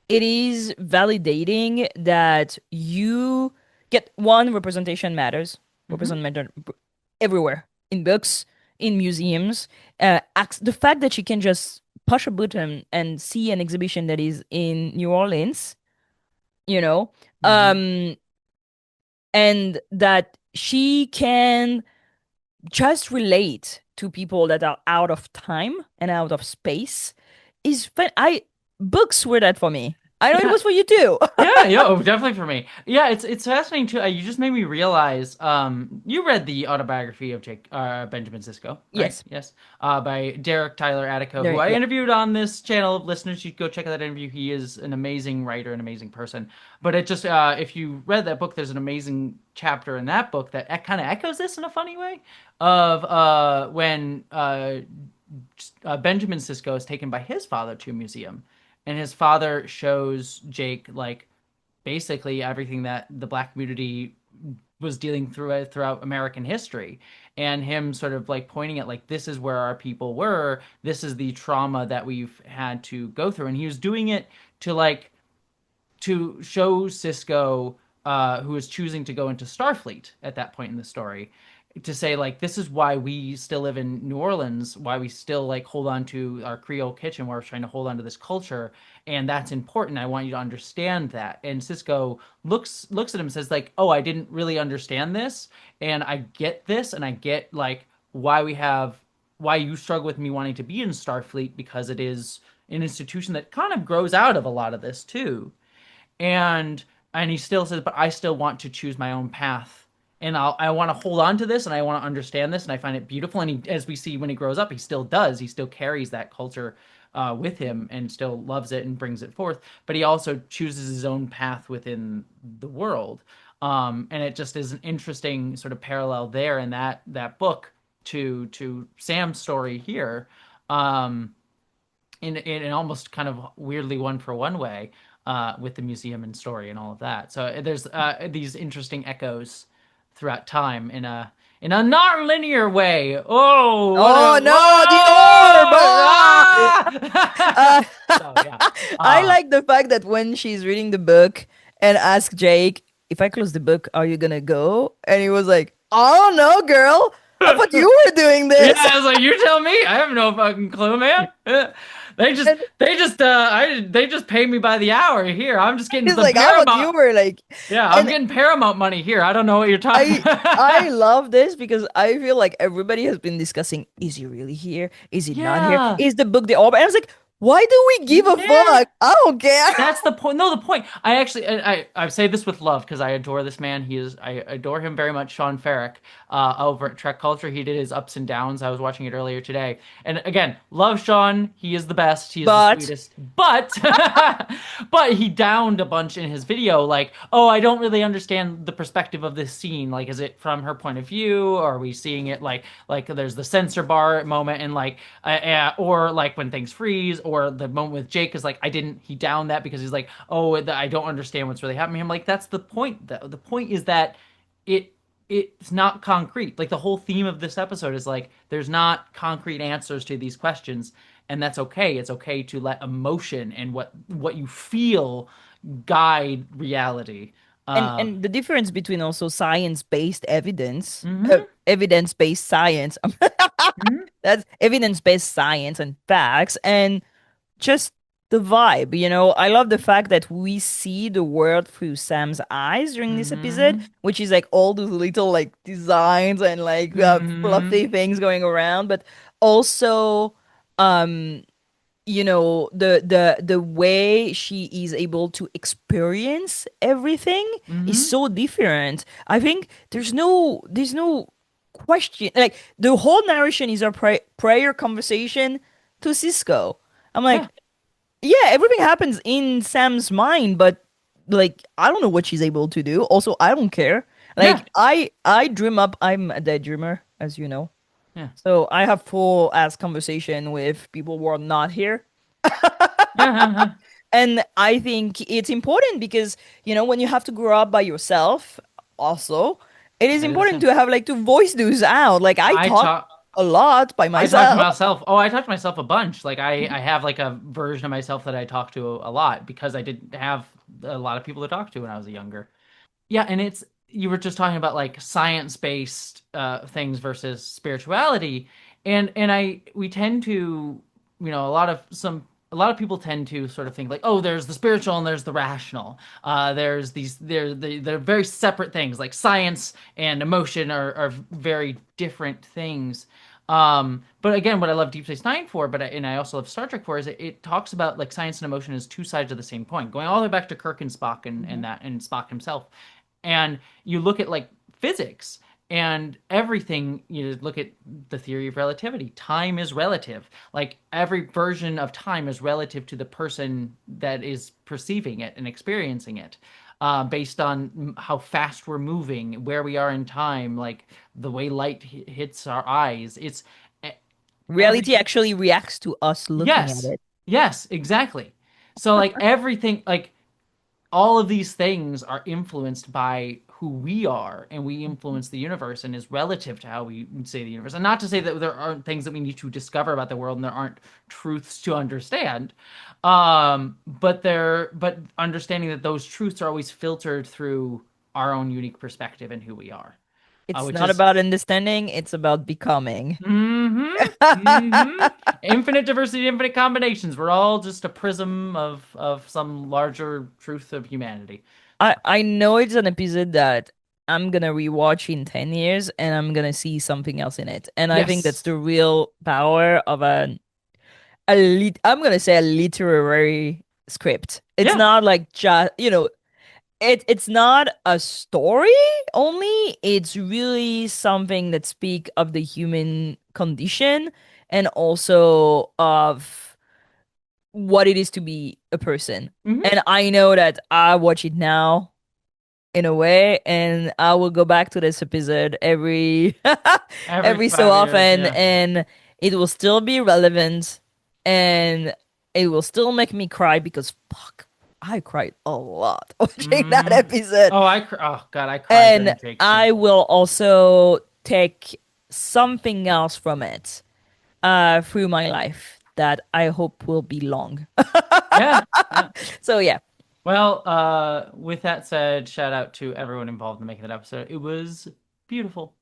it is validating that you get one representation matters. Mm-hmm. Represent matter everywhere in books, in museums. The fact that you can just push a button and see an exhibition that is in New Orleans you know, Hmm. um, and that she can just relate to people that are out of time and out of space is fun. Books were that for me. I know it Yeah. was for you too. Yeah, yeah, oh, definitely for me. Yeah, it's fascinating too. You just made me realize. You read the autobiography of Jake Benjamin Sisko, right? Yes. Yes. By Derek Tyler Attico, who There, I yeah. interviewed on this channel. Listeners, you should go check out that interview. He is an amazing writer, an amazing person. But it just, if you read that book, there's an amazing chapter in that book that kind of echoes this in a funny way, of when Benjamin Sisko is taken by his father to a museum, and his father shows Jake like basically everything that the black community was dealing throughout American history, and him sort of like pointing at like this is where our people were, this is the trauma that we've had to go through, and he was doing it to like to show Cisco, who is choosing to go into Starfleet at that point in the story, to say like this is why we still live in New Orleans, why we still like hold on to our Creole kitchen, where we're trying to hold on to this culture, and that's important. I want you to understand that. And Cisco looks at him and says like, "Oh, I didn't really understand this, and I get this, and I get like why you struggle with me wanting to be in Starfleet because it is an institution that kind of grows out of a lot of this too." And he still says, but I still want to choose my own path, and I want to hold on to this, and I want to understand this, and I find it beautiful. And he, as we see when he grows up, he still does. He still carries that culture with him and still loves it and brings it forth. But he also chooses his own path within the world. And it just is an interesting sort of parallel there in that book to Sam's story here. Um, in an almost kind of weirdly one for one way, with the museum and story and all of that. So there's these interesting echoes throughout time in a non-linear way. Oh, what a Oh no, the orb! Ah! whoa! Ah! Uh, So yeah. I Uh like the fact that when she's reading the book and ask Jake, if I close the book, are you gonna go? And he was like, oh no, girl. I thought you were doing Yeah, this. I was like, you tell me. I have no fucking clue, man. And They just pay me by the hour here. I'm just getting he's the like, I thought you Paramount. were like, Yeah, I'm and getting Paramount money here. I don't know what you're talking I about. I love this because I feel like everybody has been discussing, is he really here? Is he not here? Yeah. Is the book the orb? And I was like, why do we give a Yeah. fuck? I don't care. That's the point. No, the point. I actually, I say this with love because I adore this man. I adore him very much. Sean Ferrick, over at Trek Culture, he did his ups and downs. I was watching it earlier today, and again, love Sean. He is the best. He is the But sweetest. But, but he downed a bunch in his video, like, oh, I don't really understand the perspective of this scene. Like, is it from her point of view, or are we seeing it like there's the censor bar moment, and like, or like when things freeze, or the moment with Jake is like, I didn't. He downed that because he's like, oh, I don't understand what's really happening. I'm like, that's the point. The point is that it it's not concrete. Like the whole theme of this episode is like, there's not concrete answers to these questions, and that's okay. It's okay to let emotion and what you feel guide reality. and the difference between also science-based evidence, Mm-hmm, evidence-based science, mm-hmm, that's evidence-based science and facts, and just the vibe, I love the fact that we see the world through Sam's eyes during this episode, mm-hmm, which is like all those little like designs and like mm-hmm, fluffy things going around, but also um the way she is able to experience everything is mm-hmm. so different. I think there's no question, like the whole narration is a prior conversation to Cisco. I'm Yeah, like, yeah, everything happens in Sam's mind, but like I don't know what she's able to do. Also, I don't care. yeah, Like I dream up. I'm a daydreamer, as you know. yeah, So I have full ass conversation with people who are not here. yeah. And I think it's important because, when you have to grow up by yourself, also, it is I did the important same. to have like to voice those out. Like I I talk talk. a lot by I talk to myself. myself. Oh, I talk to myself a bunch. Like I have like a version of myself that I talk to a lot because I didn't have a lot of people to talk to when I was younger. Yeah, and it's you were just talking about like science-based things versus spirituality, and I we tend to, a lot of some a lot of people tend to sort of think like, oh, there's the spiritual and there's the rational. There's these they're very separate things. Like science and emotion are very different things. But again, what I love Deep Space Nine for, and I also love Star Trek for, is it talks about like science and emotion as two sides of the same coin, going all the way back to Kirk and Spock Mhm. and Spock himself. And you look at like physics and everything, you look at the theory of relativity. Time is relative. Like every version of time is relative to the person that is perceiving it and experiencing it. Based on how fast we're moving, where we are in time, like the way light hits our eyes. It's e- Reality everything. actually reacts to us looking at Yes, it. yes, exactly. So like everything, like all of these things are influenced by who we are, and we influence the universe and is relative to how we say the universe. And not to say that there aren't things that we need to discover about the world and there aren't truths to understand. But understanding that those truths are always filtered through our own unique perspective and who we are. It's Which not is about understanding, it's about becoming. infinite diversity, infinite combinations. We're all just a prism of some larger truth of humanity. So I know it's an episode that I'm gonna rewatch in 10 years and I'm gonna see something else in it. And I think that's yes. the real power of I'm gonna say a literary script. It's Yeah. not like just, it's not a story only. It's really something that speak of the human condition and also of what it is to be a person. hmm And I know that I watch it now in a way, and I will go back to this episode every Every every so 5 years. often, Yeah. and it will still be relevant, and it will still make me cry because fuck, I cried a lot watching that hmm episode, Oh God, I cried and during Jake's I funeral. will also take something else from it through my life that I hope will be long. Yeah. Yeah. So yeah. Well, with that said, shout out to everyone involved in making that episode. It was beautiful.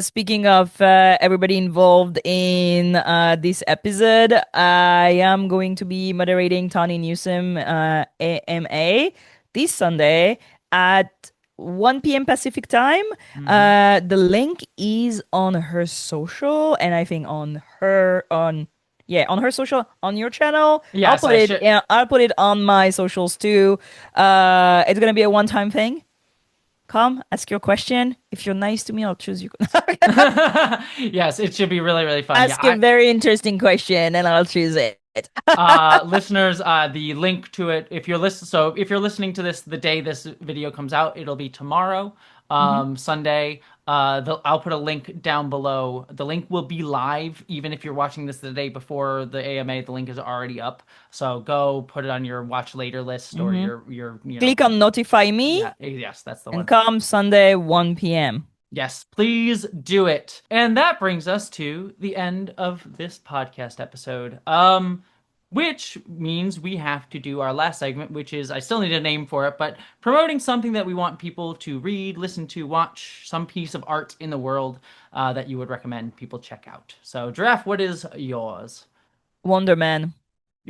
Speaking of everybody involved in this episode, I am going to be moderating Tawny Newsome AMA this Sunday at 1 p.m. Pacific time. hmm The link is on her social, and I think on her social on your channel. I'll Yes, put I it. should. Yeah, I'll put it on my socials too. It's gonna be a one-time thing. Come, ask your question. If you're nice to me, I'll choose you. Yes, it should be really, really fun. Yeah, Ask a very interesting question and I'll choose it. listeners, the link to it, if you're listening to this the day this video comes out, it'll be tomorrow, Mhm. Sunday. I'll put a link down below. The link will be live even if you're watching this the day before the AMA. The link is already up, so go put it on your watch later list or Mhm. your Click on notify yeah, me yes, that's the and one. come Sunday 1 p.m. Yes, please do it. And that brings us to the end of this podcast episode. Which means we have to do our last segment, which is I still need a name for it, but promoting something that we want people to read, listen to, watch, some piece of art in the world that you would recommend people check out. So, Giraffe, what is yours? Wonder Man.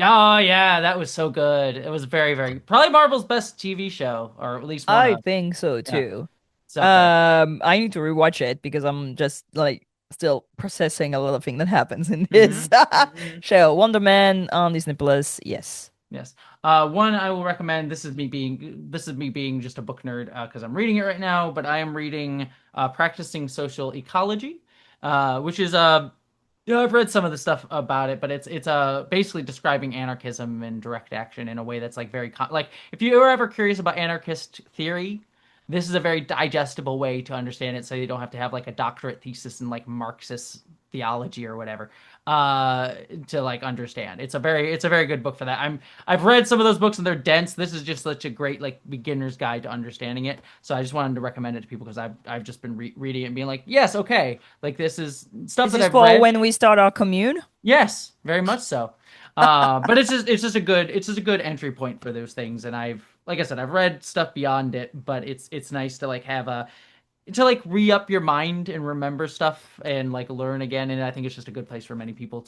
Oh yeah, that was so good. It was very, very probably Marvel's best TV show, or at least one I of. think so Yeah, too. it's up there. I need to rewatch it because I'm just like still processing a lot of things that happens in this hmm hmm show. Wonder Man on Disney Plus. Yes. Yes. One I will recommend. This is me being just a book nerd because I'm reading it right now. But I am reading Practicing Social Ecology, which is yeah, I've read some of the stuff about it, but it's basically describing anarchism and direct action in a way that's like like if you are ever curious about anarchist theory, this is a very digestible way to understand it, so you don't have to have like a doctorate thesis in like Marxist theology or whatever to like understand. It's a very good book for that. I've read some of those books and they're dense. This is just such a great like beginner's guide to understanding it. So I just wanted to recommend it to people because I've just been reading it and being like, yes, okay, like this is stuff Is that this I've for read. when we start our commune? Yes, very much so. But it's just a good entry point for those things. And like I said, I've read stuff beyond it, but it's nice to like have a to like re-up your mind and remember stuff and like learn again. And I think it's just a good place for many people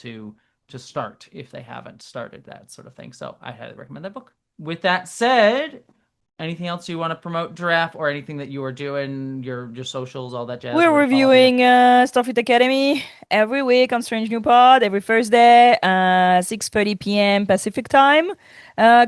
to start if they haven't started that sort of thing. So I highly recommend that book. With that said, anything else you want to promote, Giraffe, or anything that you are doing, your socials, all that jazz, We're where to follow you? reviewing Starfleet Academy every week on Strange New Pod, every Thursday, 6:30 p.m. Pacific time.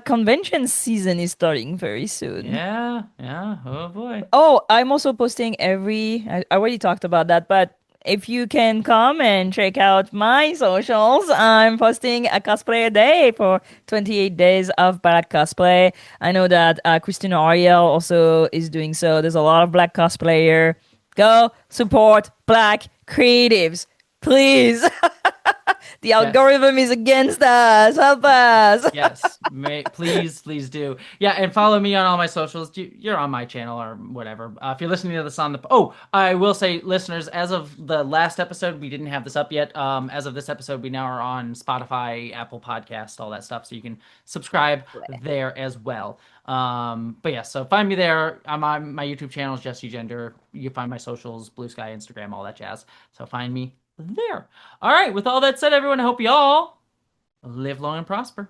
Convention season is starting very soon. Yeah, yeah. Oh boy. Oh, I'm also posting I already talked about that, but if you can come and check out my socials, I'm posting a cosplay a day for 28 days of black cosplay. I know that Christina Ariel also is doing so. There's a lot of black cosplayer. Go support black creatives, please. The Yes. algorithm is against us. Help us. Yes, please do. Yeah, and follow me on all my socials. You're on my channel or whatever. If you're listening to this on the I will say, listeners, as of the last episode, we didn't have this up yet. As of this episode, we now are on Spotify, Apple Podcast, all that stuff, so you can subscribe there as well. But yeah, so find me there. I'm on my YouTube channel is Jesse Gender. You can find my socials, Blue Sky, Instagram, all that jazz. So find me there. All right. With all that said, everyone, I hope you all live long and prosper.